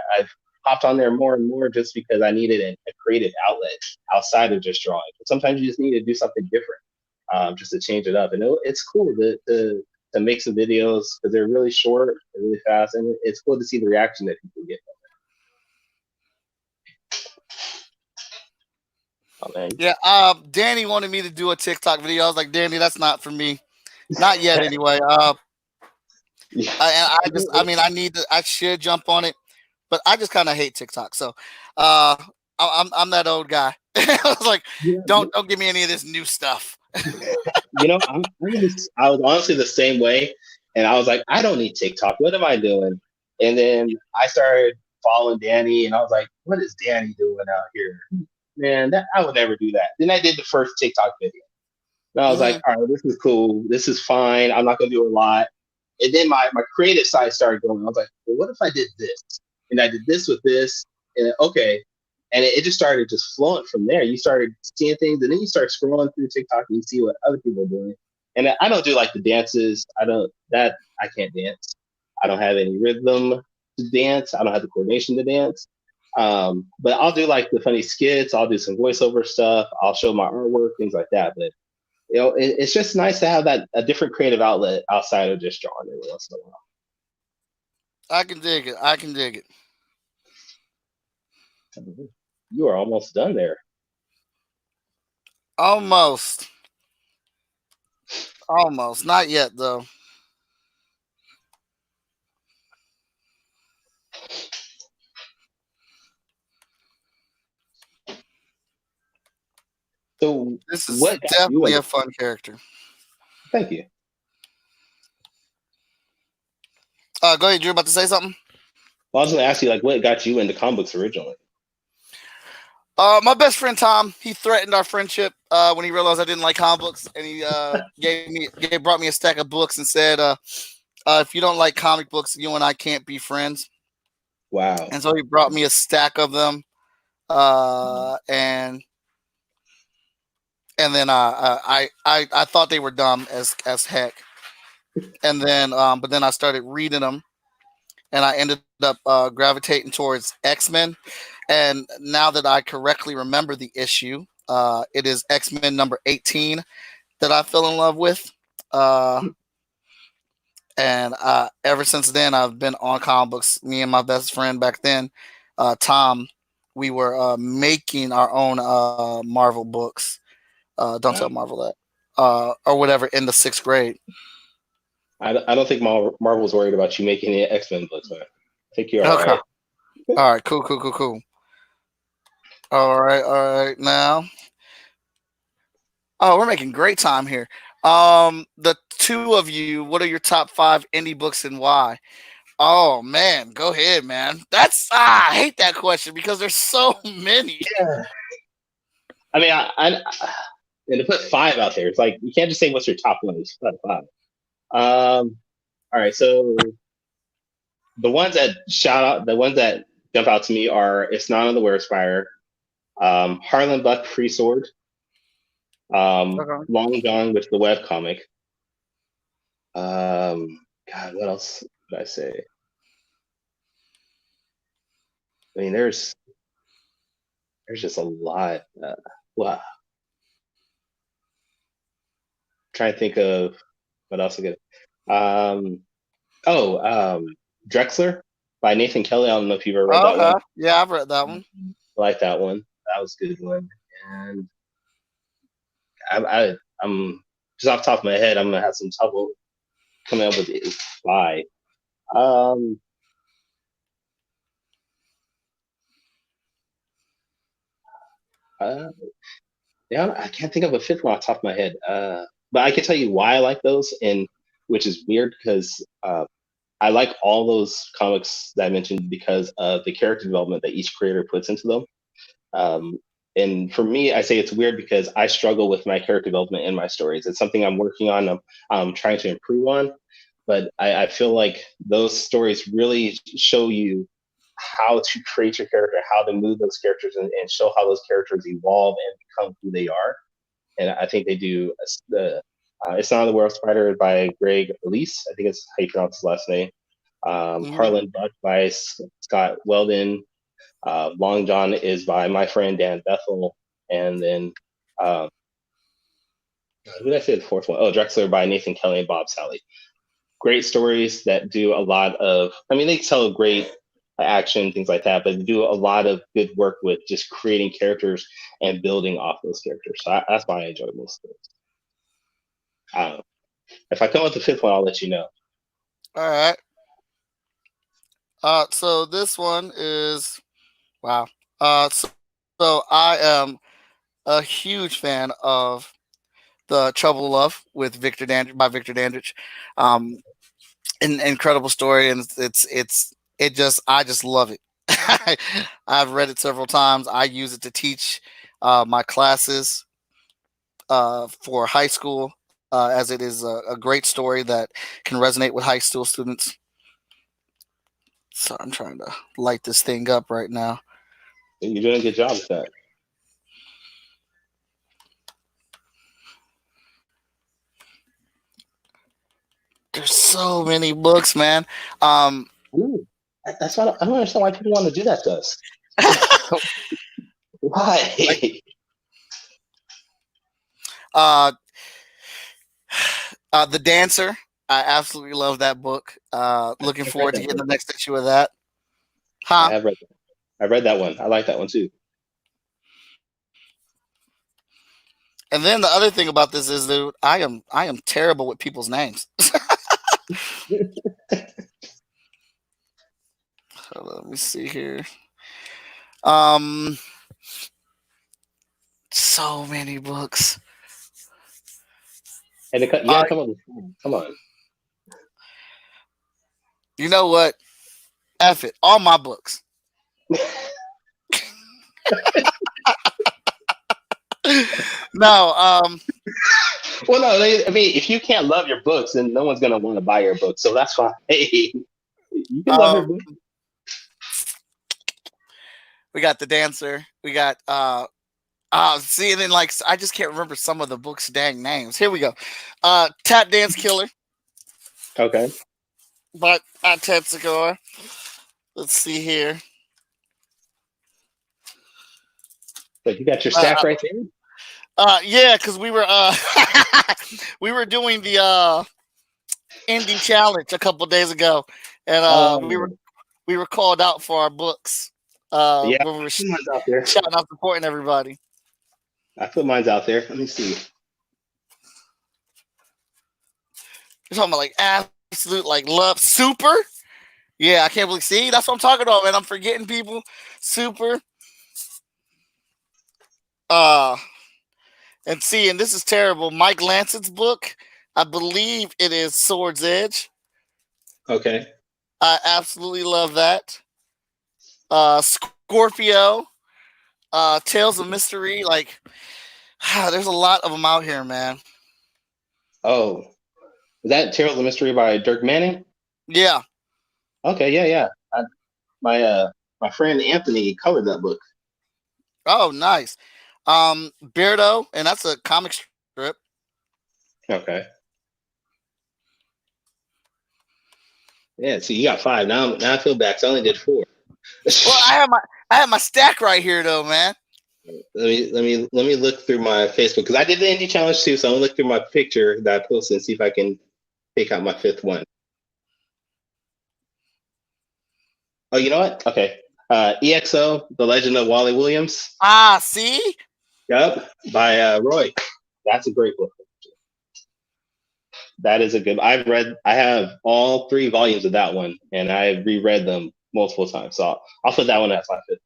hopped on there more and more just because I needed a creative outlet outside of just drawing. But sometimes you just need to do something different, just to change it up. And it's cool to make some videos, because they're really short and really fast, and it's cool to see the reaction that people get. Oh, man. Yeah, Danny wanted me to do a TikTok video. I was like, Danny, that's not for me. Not yet, anyway. I should jump on it, but I just kind of hate TikTok. So, I'm that old guy. I was like, don't give me any of this new stuff. I was honestly the same way, and I was like, I don't need TikTok. What am I doing? And then I started following Danny, and I was like, what is Danny doing out here? Man, I would never do that. Then I did the first TikTok video. And I was like, all right, this is cool. This is fine. I'm not going to do a lot. And then my creative side started going. I was like, well, what if I did this? And I did this with this. And okay. And it just started just flowing from there. You started seeing things, and then you start scrolling through TikTok and you see what other people are doing. And I don't do like the dances. I can't dance. I don't have any rhythm to dance. I don't have the coordination to dance. But I'll do like the funny skits. I'll do some voiceover stuff. I'll show my artwork, things like that. But it's just nice to have a different creative outlet outside of just drawing every once in a while. I can dig it. You are almost done there. Almost. Not yet, though. So this is definitely a fun character. Thank you. Go ahead, you're about to say something? Well, I was going to ask you, what got you into comic books originally? My best friend Tom, he threatened our friendship when he realized I didn't like comic books, and he brought me a stack of books and said, if you don't like comic books, you and I can't be friends. Wow. And so he brought me a stack of them, and and then I thought they were dumb as heck, and then but then I started reading them, and I ended up gravitating towards X-Men. And now that I correctly remember the issue, it is X-Men number 18 that I fell in love with. Uh, and ever since then, I've been on comic books. Me and my best friend back then, Tom, we were making our own Marvel books. Don't tell Wow. Marvel that. Or whatever in the sixth grade. I don't think Marvel's worried about you making any X-Men books, man. I think you're all Okay. right. All right. Cool. All right. Now, oh, we're making great time here. The two of you, what are your top 5 indie books and why? Oh man, go ahead, man. I hate that question because there's so many. Yeah. I mean, and to put 5 out there, it's like you can't just say what's your top one. It's put 5. All right, so the ones that jump out to me are "It's Not on the Wearspire," Harlan Buck Free Sword, Okay. Long John, with the web comic. God, what else would I say? I mean, there's just a lot. Wow, trying to think of what else I get. Um, Drexler by Nathan Kelly. I don't know if you've ever read that Okay. one. Yeah, I've read that one. I like that one. That was a good one. And I'm just off the top of my head, I'm gonna have some trouble coming up with it. 5. Um, uh, yeah, I can't think of a 5th one off the top of my head. But I can tell you why I like those, and which is weird because I like all those comics that I mentioned because of the character development that each creator puts into them. Um, and for me, I say it's weird because I struggle with my character development in my stories. It's something I'm working on. I'm trying to improve on, but I feel like those stories really show you how to create your character, how to move those characters, and show how those characters evolve and become who they are. And I think they do. It's Not the World Spider by Greg Elise. I think it's how you pronounce his last name. Hmm. Harlan Buck by Scott Weldon. Long John is by my friend Dan Bethel, and then uh, who did I say the 4th one? Oh, Drexler by Nathan Kelly and Bob Sally. Great stories that do a lot of. I mean, they tell great action things like that, but they do a lot of good work with just creating characters and building off those characters. So that's why I enjoy most of those. I don't know. If I come with the 5th one, I'll let you know. All right. So this one is wow. So I am a huge fan of the Trouble of Love with Victor Dandridge by Victor Dandridge. Um, an incredible story, and I just love it. I've read it several times. I use it to teach my classes for high school, as it is a great story that can resonate with high school students. So I'm trying to light this thing up right now. You're doing a good job with that. There's so many books, man. Um, Ooh, that's why I don't understand why people want to do that to us. Why? uh, The Dancer. I absolutely love that book. Looking I've read forward to that getting book. the next issue of that. I Huh? have read that. I read that one. I like that one too. And then the other thing about this is that I am terrible with people's names. Hold on, let me see here. Um, so many books. And you gotta come up with come on. You know what? F it. All my books. No. Well, no, I mean, if you can't love your books, then no one's gonna want to buy your book. So that's fine. Hey, you can love your Um. book. We got The Dancer. We got See, and then like I just can't remember some of the book's dang names. Here we go. Tap Dance Killer Okay. by Tetsuko. Let's see here. So you got your stack right there. Yeah, because we were we were doing the indie challenge a couple days ago, and we were called out for our books. Yeah, When we were mine's out there. shouting out, supporting everybody. I put mine's out there. Let me see. You're talking about like absolute like love super. Yeah, I can't believe. See, that's what I'm talking about, man. I'm forgetting people. Super. And see, and this is terrible. Mike Lancet's book, I believe it is Sword's Edge. Okay. I absolutely love that. Scorpio, Tales of Mystery. Like, there's a lot of them out here, man. Oh, is that Tales of Mystery by Dirk Manning? Yeah. Okay, yeah. My friend Anthony colored that book. Oh, nice. Beardo, and that's a comic strip. Okay. Yeah, so you got 5. Now I feel bad. So I only did 4. Well, I have my stack right here though, man. Let me look through my Facebook because I did the indie challenge too. So I'm gonna look through my picture that I posted and see if I can pick out my 5th one. Oh, you know what? Okay. EXO, The Legend of Wally Williams. See? Yep, by Roy. That's a great book. That is a good. I have all 3 volumes of that one, and I've reread them multiple times. So I'll put that one as my 5th.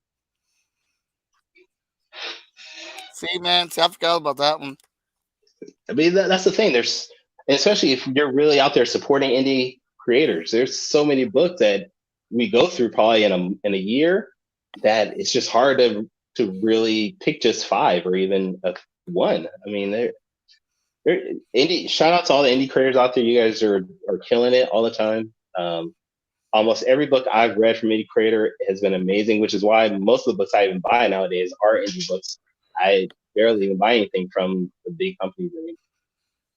See, man. See, I forgot about that one. I mean, that's the thing. There's, especially if you're really out there supporting indie creators, there's so many books that we go through probably in a year that it's just hard to really pick just 5 or even a 1. I mean, they're indie. Shout out to all the indie creators out there. You guys are killing it all the time. Almost every book I've read from indie creator has been amazing, which is why most of the books I even buy nowadays are indie books. I barely even buy anything from the big companies anymore.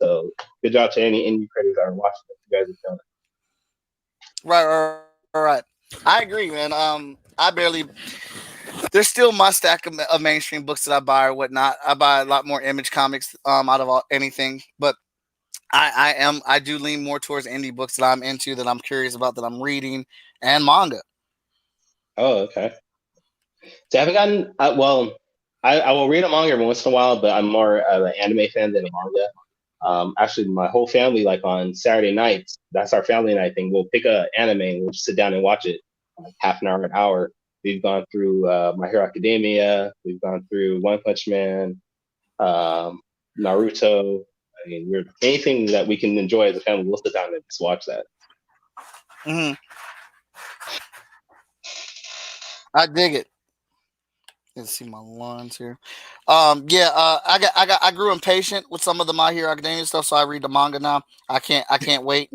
So good job to any indie creators that are watching this. You guys are killing it. Right. I agree, man. There's still my stack of mainstream books that I buy or whatnot. I buy a lot more Image comics out of anything, but I do lean more towards indie books that I'm into, that I'm curious about, that I'm reading, and manga. Oh, okay. So I haven't gotten I will read a manga every once in a while, but I'm more of an anime fan than a manga. Actually, my whole family, like on Saturday nights, that's our family night thing. We'll pick a anime and we'll just sit down and watch it, like half an hour, an hour. We've gone through My Hero Academia. We've gone through One Punch Man, Naruto. I mean, anything that we can enjoy as a family, we'll sit down and just watch that. Mm-hmm. I dig it. Let's see my lines here. I grew impatient with some of the My Hero Academia stuff, so I read the manga now. I can't wait.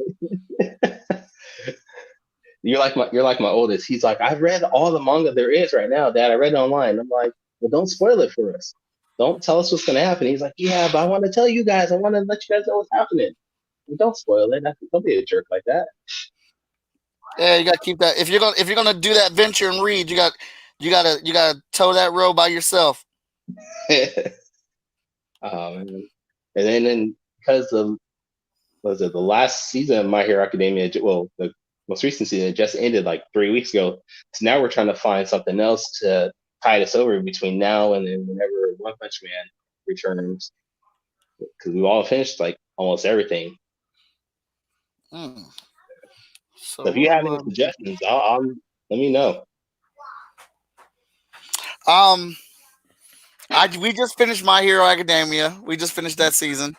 You're like my oldest. He's like, I've read all the manga there is right now, Dad. I read it online. I'm like, well, don't spoil it for us. Don't tell us what's gonna happen. He's like, yeah, but I want to tell you guys. I want to let you guys know what's happening. Well, don't spoil it. Don't be a jerk like that. Yeah, you gotta keep that. If you're gonna do that venture and read, you gotta toe that road by yourself. And then because the last season of My Hero Academia, well, the most recent season just ended like 3 weeks ago. So now we're trying to find something else to tide us over between now and then whenever One Punch Man returns, because we've all finished like almost everything. So if you have any suggestions, let me know. We just finished My Hero Academia. We just finished that season.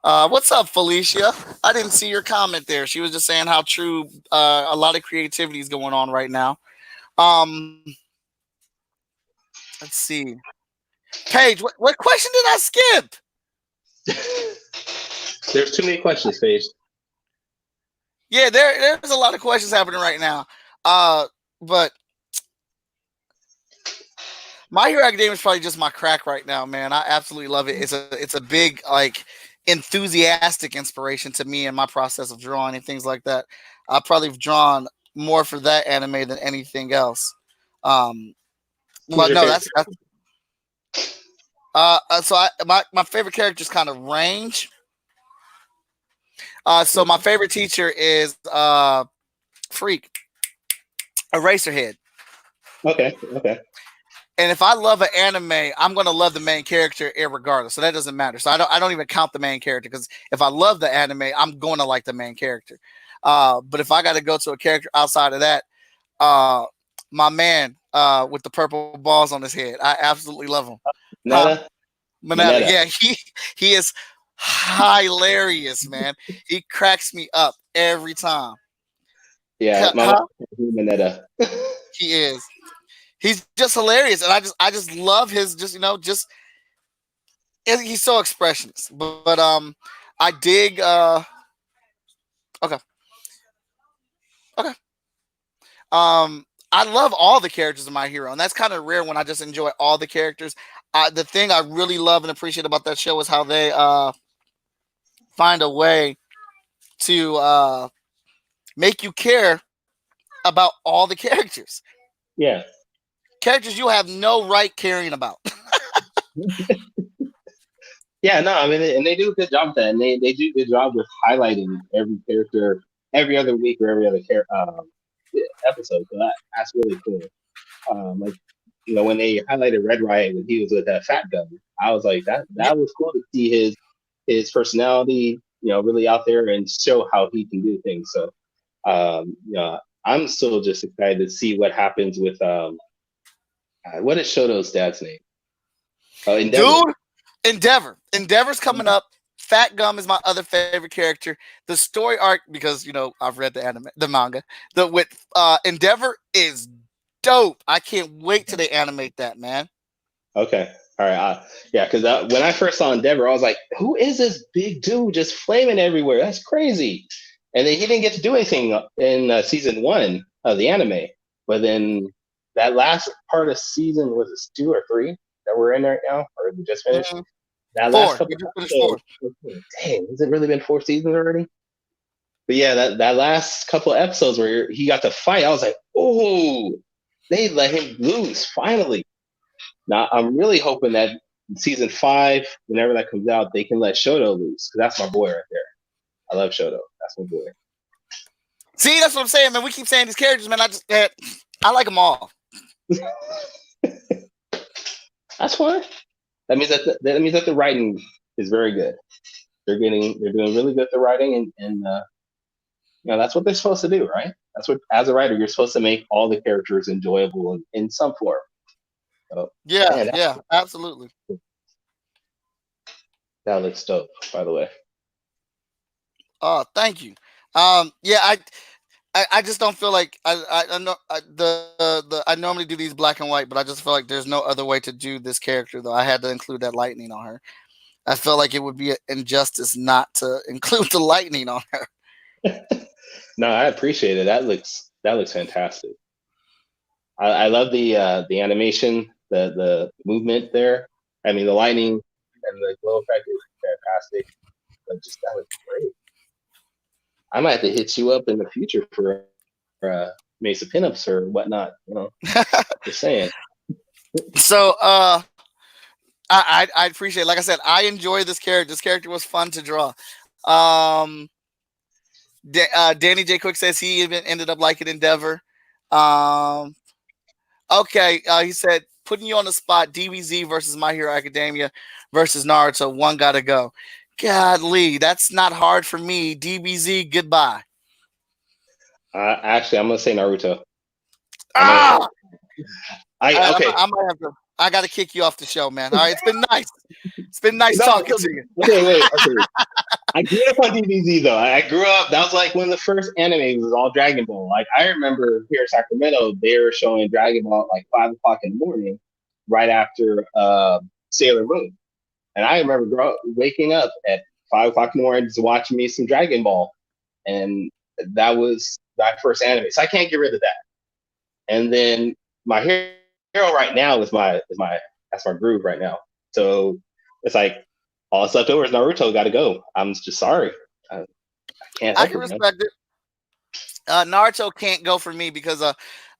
What's up, Felicia? I didn't see your comment there. She was just saying how true a lot of creativity is going on right now. Let's see. Paige, what question did I skip? There's too many questions, Paige. Yeah, there's a lot of questions happening right now. But My Hero Academia is probably just my crack right now, man. I absolutely love it. It's a big like enthusiastic inspiration to me in my process of drawing and things like that. I probably have drawn more for that anime than anything else. Um, Who's well, your no, favorite? that's so my favorite characters kind of range. So my favorite teacher is Freak Eraserhead. Okay, okay. And if I love an anime, I'm gonna love the main character regardless. So that doesn't matter. So I don't even count the main character because if I love the anime, I'm going to like the main character. But if I got to go to a character outside of that, uh, my man with the purple balls on his head, I absolutely love him. Huh? Netta, Manetta. Manetta. Yeah, he is hilarious, man. He cracks me up every time. Yeah, my Huh? Manetta. He is. He's just hilarious, and I just love his just he's so expressionist. But I dig. Okay, okay. I love all the characters of My Hero, and that's kind of rare when I just enjoy all the characters. The thing I really love and appreciate about that show is how they find a way to make you care about all the characters. Yeah. Characters you have no right caring about. Yeah, no, I mean, and they do a good job with that, and they do a good job with highlighting every character every other week or every other episode. So that's really cool. Like when they highlighted Red Riot when he was with that Fat Gun, I was like, Yeah, that was cool to see his personality, really out there and show how he can do things. So, I'm still just excited to see what happens with what is Shoto's dad's name? Oh, Endeavor. dude, Endeavor. Endeavor's coming up. Fat Gum is my other favorite character. The story arc, because I've read the manga. The with Endeavor is dope. I can't wait till they animate that, man. Okay. All right. Yeah, because when I first saw Endeavor, I was like, who is this big dude just flaming everywhere? That's crazy. And then he didn't get to do anything in season 1 of the anime. But then that last part of season, was it 2 or 3 that we're in right now? Or we just finished? Mhm. That last Four. couple We just finished episodes, four. dang, has it really been 4 seasons already? But yeah, that last couple episodes where he got to fight, I was like, oh, they let him loose finally. Now I'm really hoping that in season 5, whenever that comes out, they can let Shoto loose because that's my boy right there. I love Shoto. That's my boy. See, that's what I'm saying, man. We keep saying these characters, man. I like them all. That's fine. That means that the writing is very good. They're doing really good at the writing, and that's what they're supposed to do, right? That's what, as a writer, you're supposed to make all the characters enjoyable in some form. So, Yeah, man, yeah, absolutely. that looks dope, by the way. Oh, thank you. Yeah, I just don't feel like I know I normally do these black and white, but I just feel like there's no other way to do this character though. I had to include that lightning on her. I felt like it would be an injustice not to include the lightning on her. No, I appreciate it. That looks fantastic. I love the animation, the movement there. I mean, the lightning and the glow effect is fantastic. But just that was great. I might have to hit you up in the future for maybe some pinups or whatnot. Just saying. So I appreciate. Like I said, I enjoy this character. This character was fun to draw. Um, Danny J. Quick says he even ended up liking Endeavor. Um, okay, he said putting you on the spot. DBZ versus My Hero Academia versus Naruto. One gotta go. Godly, that's not hard for me. DBZ, goodbye. Actually, I'm gonna say Naruto. Ah, Okay. I might have to. I got to kick you off the show, man. All right, it's been nice. It's been nice No, talking to you. okay, wait. Okay. I grew up on DBZ though. I grew up. That was like one of the first animes was all Dragon Ball. Like I remember here in Sacramento, they were showing Dragon Ball at like 5 o'clock in the morning, right after Sailor Moon. And I remember waking up at 5 o'clock in the morning just watching me some Dragon Ball, and that was my first anime. So I can't get rid of that. And then My Hero right now that's my groove right now. So it's like all that's left over is Naruto. Got to go. I'm just sorry. I can't I help can it, man. respect it. Naruto can't go for me because I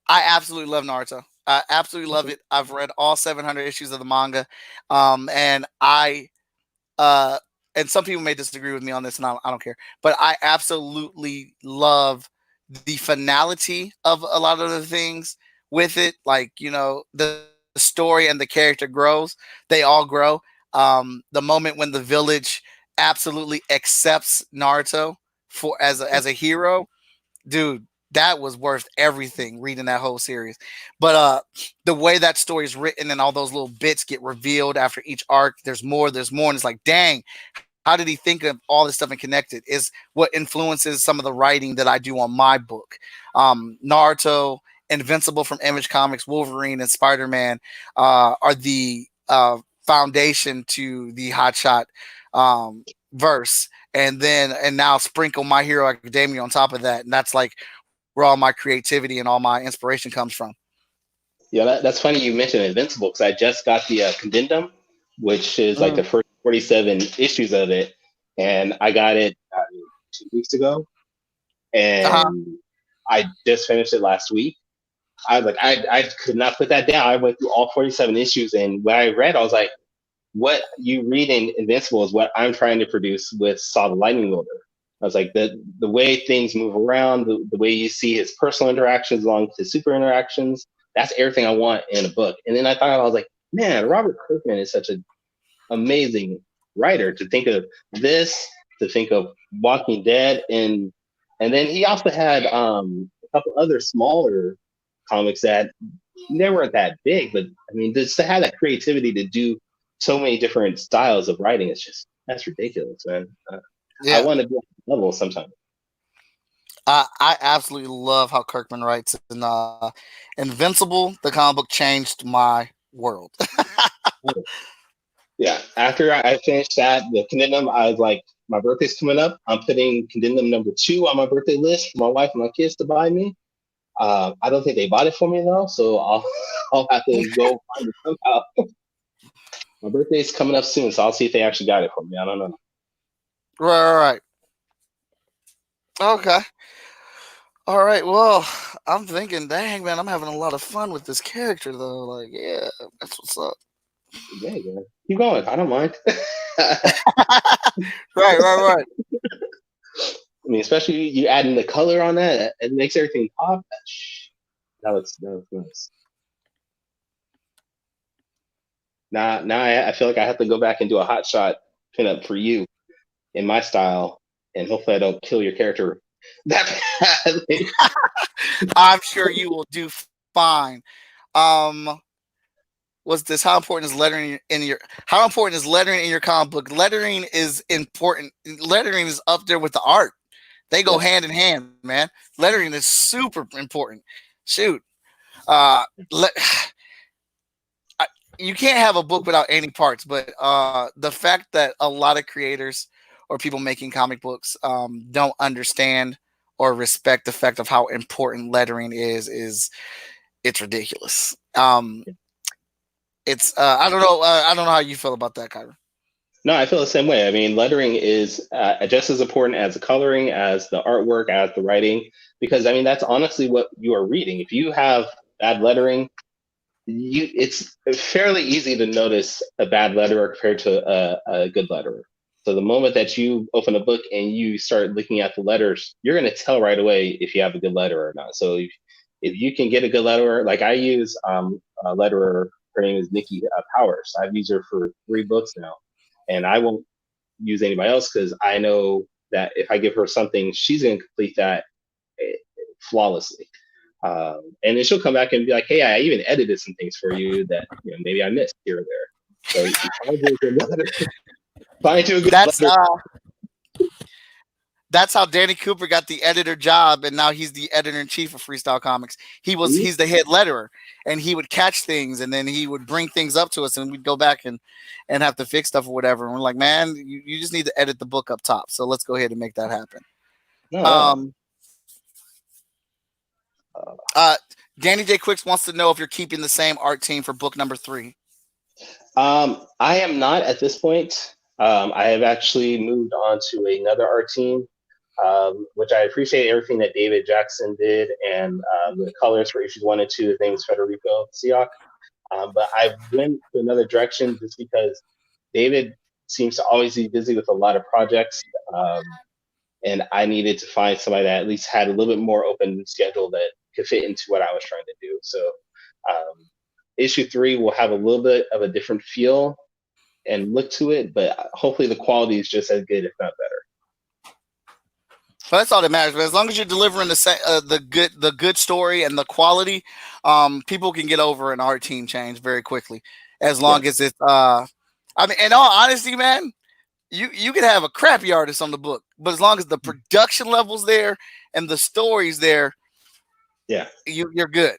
absolutely love Naruto. I absolutely love Okay. it. I've read all 700 issues of the manga, and uh, and some people may disagree with me on this, and I don't care, but I absolutely love the finality of a lot of the things with it. Like, the story and the character grows, they all grow. The moment when the village absolutely accepts Naruto for as a hero, dude, that was worth everything reading that whole series. But the way that story is written and all those little bits get revealed after each arc, there's more, and it's like, dang, how did he think of all this stuff and connect it? Is what influences some of the writing that I do on my book. Naruto, Invincible from Image Comics, Wolverine, and Spider-Man are the foundation to the Hotshot verse. And now sprinkle My Hero Academia on top of that, and that's like where all my creativity and all my inspiration comes from. Yeah, that's funny you mentioned Invincible because I just got the Condendum, which is like the first 47 issues of it, and I got it 2 weeks ago, Uh-huh. and I just finished it last week. I was like, I could not put that down. I went through all 47 issues, and when I read, I was like, what you read in Invincible is what I'm trying to produce with Saw the Lightning Wielder. I was like, the way things move around, the way you see his personal interactions along with his super interactions, that's everything I want in a book. And then I was like, man, Robert Kirkman is such an amazing writer to think of this, to think of Walking Dead, and then he also had a couple other smaller comics that they weren't that big, but I mean, just to have that creativity to do so many different styles of writing, it's just that's ridiculous, man. I Yeah. want to be on that level sometime. I absolutely love how Kirkman writes, and Invincible, the comic book, changed my world. Yeah, after I finished that, the Condemnum, I was like, my birthday's coming up. I'm putting Condemnum number 2 on my birthday list for my wife and my kids to buy me. I don't think they bought it for me though, so I'll I'll have to go find it somehow. My birthday's coming up soon, so I'll see if they actually got it for me. I don't know. Right. Okay. All right. Well, I'm thinking, dang man, I'm having a lot of fun with this character though. Like, yeah, that's what's up. Yeah, yeah. Keep going. I don't mind. Right. I mean, especially you adding the color on that, it makes everything pop. That looks nice. Now I feel like I have to go back and do a hot shot pinup for you in my style, and hopefully I don't kill your character that badly. I'm sure you will do fine. Um, what's this? How important is lettering in your comic book? Lettering is important. Lettering is up there with the art. They go Yeah, hand in hand, man. Lettering is super important. Shoot. Uh, le- you can't have a book without any parts, but the fact that a lot of creators or people making comic books don't understand or respect the fact of how important lettering is it's ridiculous. It's I don't know how you feel about that, Kyra. no, I feel the same way. I mean, lettering is just as important as the coloring, as the artwork, as the writing, because I mean that's honestly what you are reading. If you have bad lettering, it's fairly easy to notice a bad letterer compared to a good letterer. So the moment that you open a book and you start looking at the letters, you're going to tell right away if you have a good letterer or not. So if you can get a good letterer, like I use a letterer, her name is Nikki Powers. I've used her for 3 books now, and I won't use anybody else because I know that if I give her something, she's going to complete that flawlessly. And then she'll come back and be like, "Hey, I even edited some things for you that maybe I missed here or there." So you find you a good letter. Find you a good That's letter. that's how Danny Cooper got the editor job, and now he's the editor in chief of Freestyle Comics. He's the head letterer, and he would catch things, and then he would bring things up to us, and we'd go back and have to fix stuff or whatever. And we're like, man, you just need to edit the book up top. So let's go ahead and make that happen. No, Um, uh, Danny J. Quicks wants to know if you're keeping the same art team for book number 3. I am not at this point. I have actually moved on to another art team, which I appreciate everything that David Jackson did, and the colors for issues 1 and 2. His name is Federico Siak. But I went to another direction just because David seems to always be busy with a lot of projects, and I needed to find somebody that at least had a little bit more open schedule that could fit into what I was trying to do. So issue 3 will have a little bit of a different feel and look to it, but hopefully the quality is just as good, if not better. Well, that's all that matters. But as long as you're delivering the good story and the quality, people can get over an art team change very quickly. As long as it's, I mean, in all honesty, man, you can have a crappy artist on the book, but as long as the production level's there and the story's there, you're good.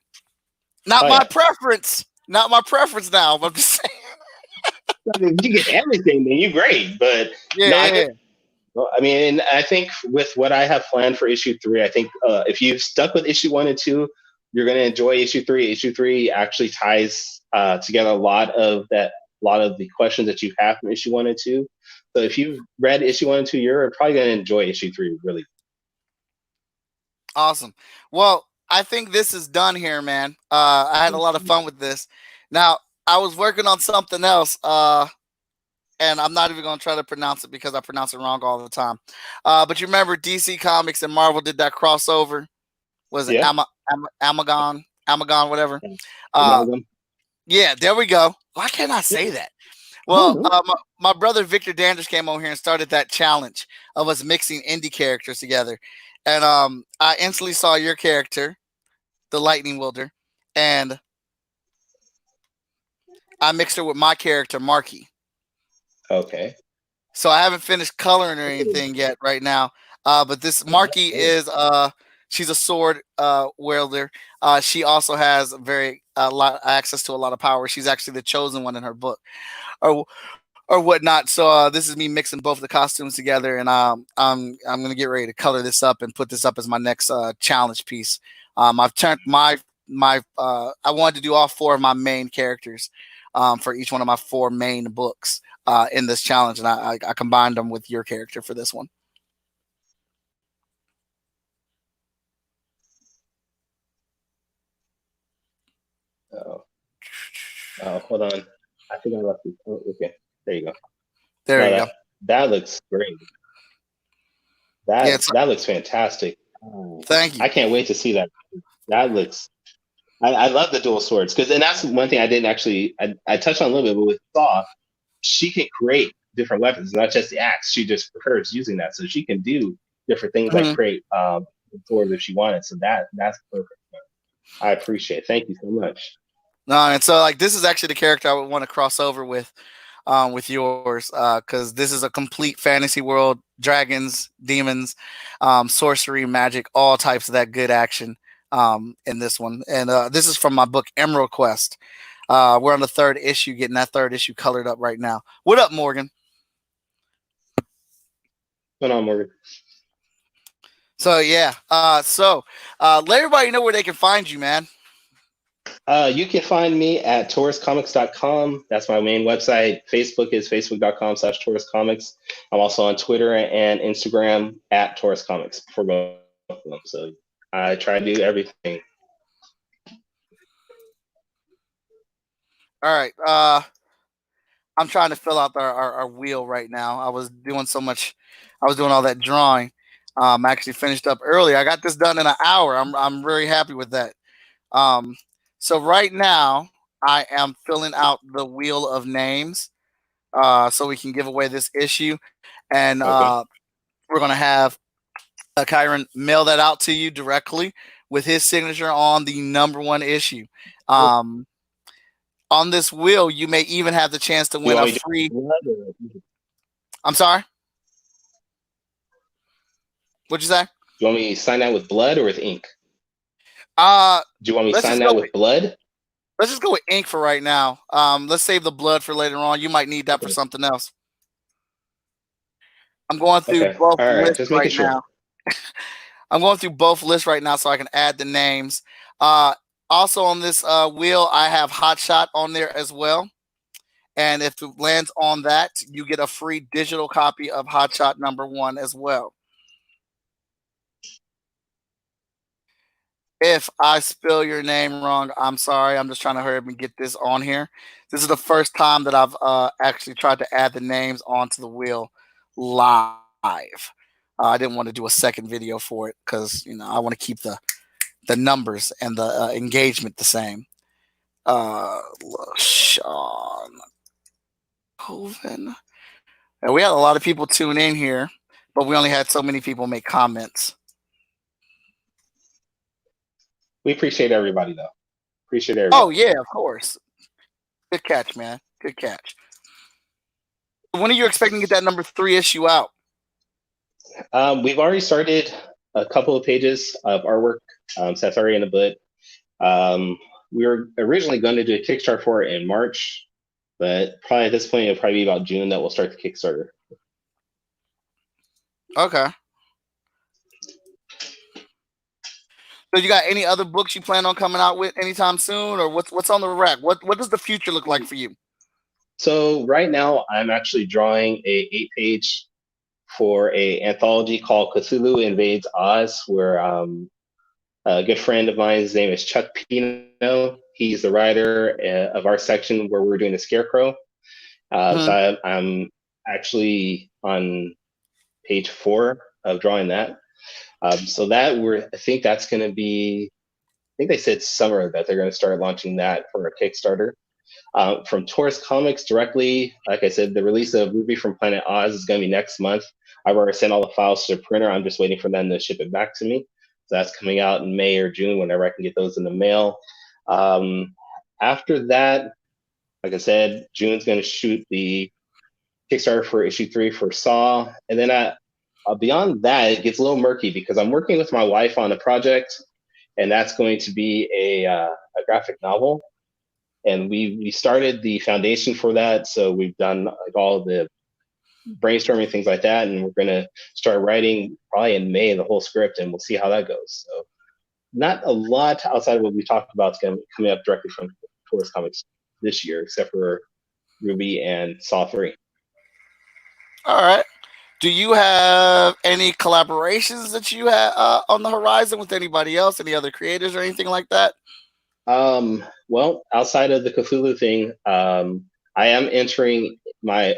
Not my preference. Not my preference now, but I'm just saying. If you get everything, then you're great. But I mean, I think with what I have planned for issue 3, I think if you've stuck with issue 1 and 2, you're going to enjoy issue 3. Issue 3 actually ties together a lot of the questions that you have from issue 1 and 2. So if you've read issue 1 and 2, you're probably going to enjoy issue 3 really. Awesome. Well, I think this is done here, man. I had a lot of fun with this. Now, I was working on something else, and I'm not even going to try to pronounce it because I pronounce it wrong all the time. But you remember DC Comics and Marvel did that crossover? Was it Amagon, whatever? Yeah, there we go. Why can't I say that? Well, my brother Victor Danders came over here and started that challenge of us mixing indie characters together. And I instantly saw your character, the Lightning Wielder, and I mixed her with my character, Marky. Okay. So I haven't finished coloring or anything yet right now. But this Marky is she's a sword wielder. She also has a lot access to a lot of power. She's actually the chosen one in her book, or whatnot. So this is me mixing both the costumes together, and I'm gonna get ready to color this up and put this up as my next challenge piece. I've turned I wanted to do all 4 of my main characters for each one of my 4 main books in this challenge, and I combined them with your character for this one. Oh, hold on. I think I left it. Oh, okay. There you go. There you go. That looks great. That looks fantastic. Thank you. I can't wait to see that. That looks. I love the dual swords and that's one thing I didn't actually. I touched on a little bit, but with Saw, she can create different weapons, not just the axe. She just prefers using that, so she can do different things like create swords if she wanted. So that's perfect. I appreciate it. Thank you so much. No, and so like this is actually the character I would want to cross over with yours, because this is a complete fantasy world, dragons, demons, sorcery, magic, all types of that good action in this one. And this is from my book Emerald Quest. We're on the 3rd issue, getting that 3rd issue colored up right now. What up, Morgan? What's going on, Morgan? So yeah, let everybody know where they can find you, man. You can find me at tauruscomics.com. That's my main website. Facebook is facebook.com/tauruscomics. I'm also on Twitter and Instagram at tauruscomics for both of them. So I try to do everything. All right. I'm trying to fill out our wheel right now. I was doing all that drawing. I actually finished up early. I got this done in an hour. I'm very happy with that. So right now I am filling out the wheel of names, so we can give away this issue, and we're gonna have Kyrun mail that out to you directly with his signature on the #1 issue. On this wheel, you may even have the chance to win a free. I'm sorry. What'd you say? Do you want me to sign that with blood or with ink? Do you want me to sign that with blood? Let's just go with ink for right now. Let's save the blood for later on. You might need that for something else. I'm going through both lists right now. I'm going through both lists right now so I can add the names. Also on this wheel, I have Hot Shot on there as well. And if it lands on that, you get a free digital copy of Hot Shot #1 as well. If I spell your name wrong, I'm sorry. I'm just trying to hurry up and get this on here. This is the first time that I've actually tried to add the names onto the wheel live. I didn't want to do a second video for it because I want to keep the numbers and the engagement the same. Sean Coven. And we had a lot of people tune in here, but we only had so many people make comments. We appreciate everybody, though. Appreciate everybody. Oh, yeah, of course. Good catch, man. Good catch. When are you expecting to get that #3 issue out? We've already started a couple of pages of artwork, so that's already in the book. We were originally going to do a Kickstarter for it in March, but probably at this point, it'll probably be about June that we'll start the Kickstarter. Okay. So you got any other books you plan on coming out with anytime soon, or what's on the rack? What does the future look like for you? So right now, I'm actually drawing a 8-page for a anthology called Cthulhu Invades Oz, where a good friend of mine, his name is Chuck Pino. He's the writer of our section where we're doing the Scarecrow. So I'm actually on page 4 of drawing that. So that I think that's going to be, I think they said summer that they're going to start launching that for a Kickstarter. From Taurus Comics directly, like I said, the release of Ruby from Planet Oz is going to be next month. I've already sent all the files to the printer. I'm just waiting for them to ship it back to me. So that's coming out in May or June, whenever I can get those in the mail. After that, like I said, June's going to shoot the Kickstarter for issue 3 for Saw. And then beyond that, it gets a little murky because I'm working with my wife on a project, and that's going to be a graphic novel. And we started the foundation for that. So we've done like all the brainstorming, things like that. And we're going to start writing probably in May, the whole script, and we'll see how that goes. So not a lot outside of what we talked about coming up directly from Taurus Comics this year, except for Ruby and Saw 3. All right. Do you have any collaborations that you have on the horizon with anybody else, any other creators or anything like that? Well, outside of the Cthulhu thing, I am entering my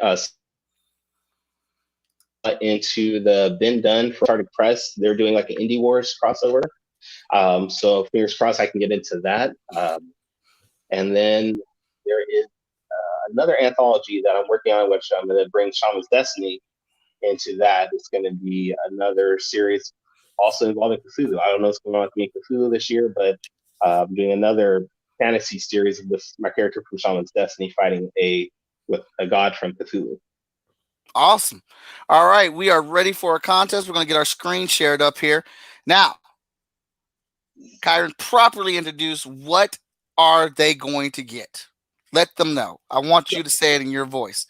into the Been Done for Started Press. They're doing like an Indie Wars crossover. So fingers crossed I can get into that. And then there is another anthology that I'm working on, which I'm going to bring Shaman's Destiny into that. It's going to be another series also involving Cthulhu. I don't know what's going on with me and Cthulhu this year, but I'm doing another fantasy series with my character from Shaman's Destiny fighting with a god from Cthulhu. Awesome. All right, we are ready for a contest. We're going to get our screen shared up here. Now, Kyrun, properly introduce, what are they going to get? Let them know. I want you to say it in your voice.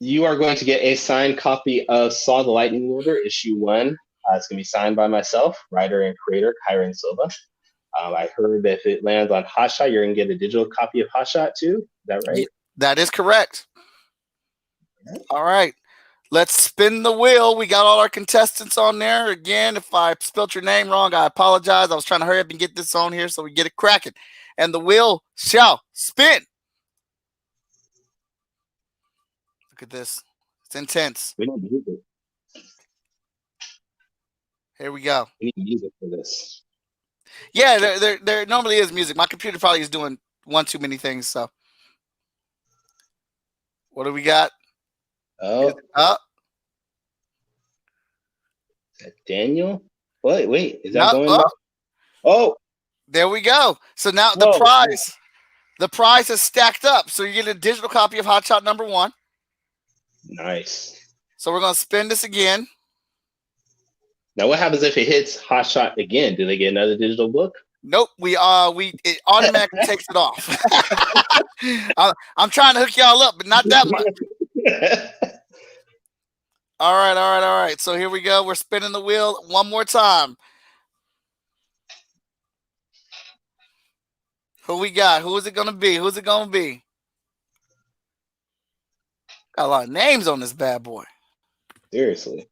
You are going to get a signed copy of Saw the Lightning Wielder, issue 1. It's going to be signed by myself, writer and creator Kyrun Silva. I heard that if it lands on Hotshot, you're going to get a digital copy of Hotshot too. Is that right? That is correct. All right. Let's spin the wheel. We got all our contestants on there. Again, if I spelled your name wrong, I apologize. I was trying to hurry up and get this on here so we get it cracking. And the wheel shall spin. Look at this. It's intense. We need music. Here we go. We need music for this. Yeah, there normally is music. My computer probably is doing one too many things. So, what do we got? Oh, is that Daniel? Wait, is that going? Oh, there we go. So now the prize is stacked up. So you get a digital copy of Hotshot #1. Nice. So we're gonna spin this again. Now, what happens if it hits Hotshot again? Do they get another digital book? Nope. It automatically takes it off. I'm trying to hook y'all up, but not that much. All right. So here we go. We're spinning the wheel one more time. Who we got? Who is it gonna be? Who's it gonna be? Got a lot of names on this bad boy. Seriously.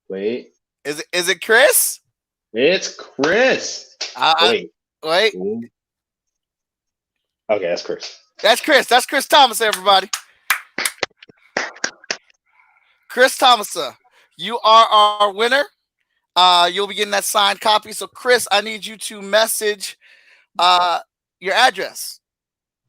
Wait. Is it Chris? It's Chris. Wait. Wait. Ooh. Okay, that's Chris. That's Chris. That's Chris Thomas, everybody. Chris Thomas, you are our winner. You'll be getting that signed copy. So, Chris, I need you to message your address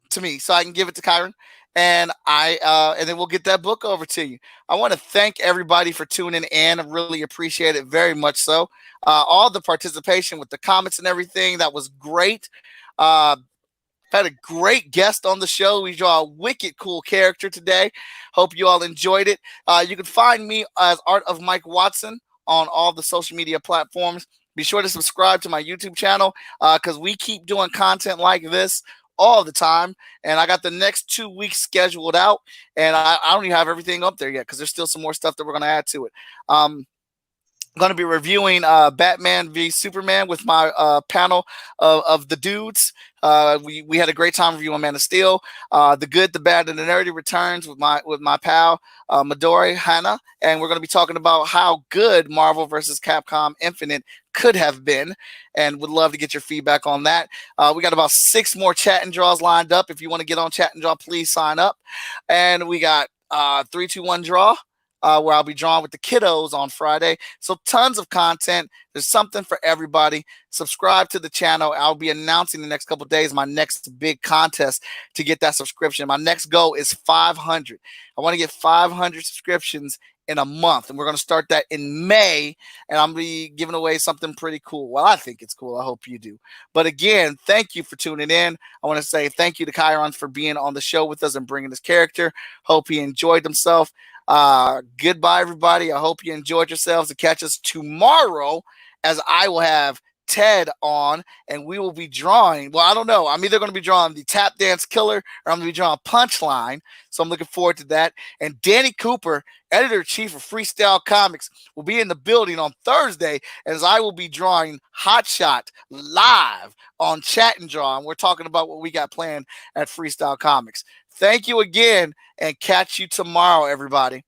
to me so I can give it to Kyrun, and and then we'll get that book over to you. I want to thank everybody for tuning in. I really appreciate it very much. So, all the participation with the comments and everything, that was great. Had a great guest on the show. We draw a wicked cool character today. Hope you all enjoyed it. You can find me as Art of Mike Watson on all the social media platforms. Be sure to subscribe to my YouTube channel because we keep doing content like this all the time. And I got the next 2 weeks scheduled out, and I don't even have everything up there yet because there's still some more stuff that we're going to add to it. I'm going to be reviewing Batman v Superman with my panel of the dudes. We had a great time reviewing Man of Steel. The Good, the Bad, and the Nerdy returns with my pal Midori Hana, and we're going to be talking about how good Marvel vs. Capcom Infinite could have been, and would love to get your feedback on that. We got about 6 more chat and draws lined up. If you want to get on chat and draw, please sign up. And we got 3, 2, 1 draw. Where I'll be drawing with the kiddos on Friday. So tons of content. There's something for everybody. Subscribe to the channel. I'll be announcing the next couple of days my next big contest to get that subscription. My next goal is 500. I want to get 500 subscriptions in a month, and we're going to start that in May, and I'm going to be giving away something pretty cool. Well, I think it's cool. I hope you do. But again, thank you for tuning in. I want to say thank you to Kyrun for being on the show with us and bringing this character. Hope he enjoyed himself. Goodbye, everybody. I hope you enjoyed yourselves, and catch us tomorrow as I will have Ted on, and we will be drawing. Well, I don't know. I'm either going to be drawing the Tap Dance Killer, or I'm going to be drawing Punchline. So I'm looking forward to that. And Danny Cooper, editor-in-chief of Freestyle Comics, will be in the building on Thursday, as I will be drawing Hot Shot live on Chat and Draw. And we're talking about what we got planned at Freestyle Comics. Thank you again, and catch you tomorrow, everybody.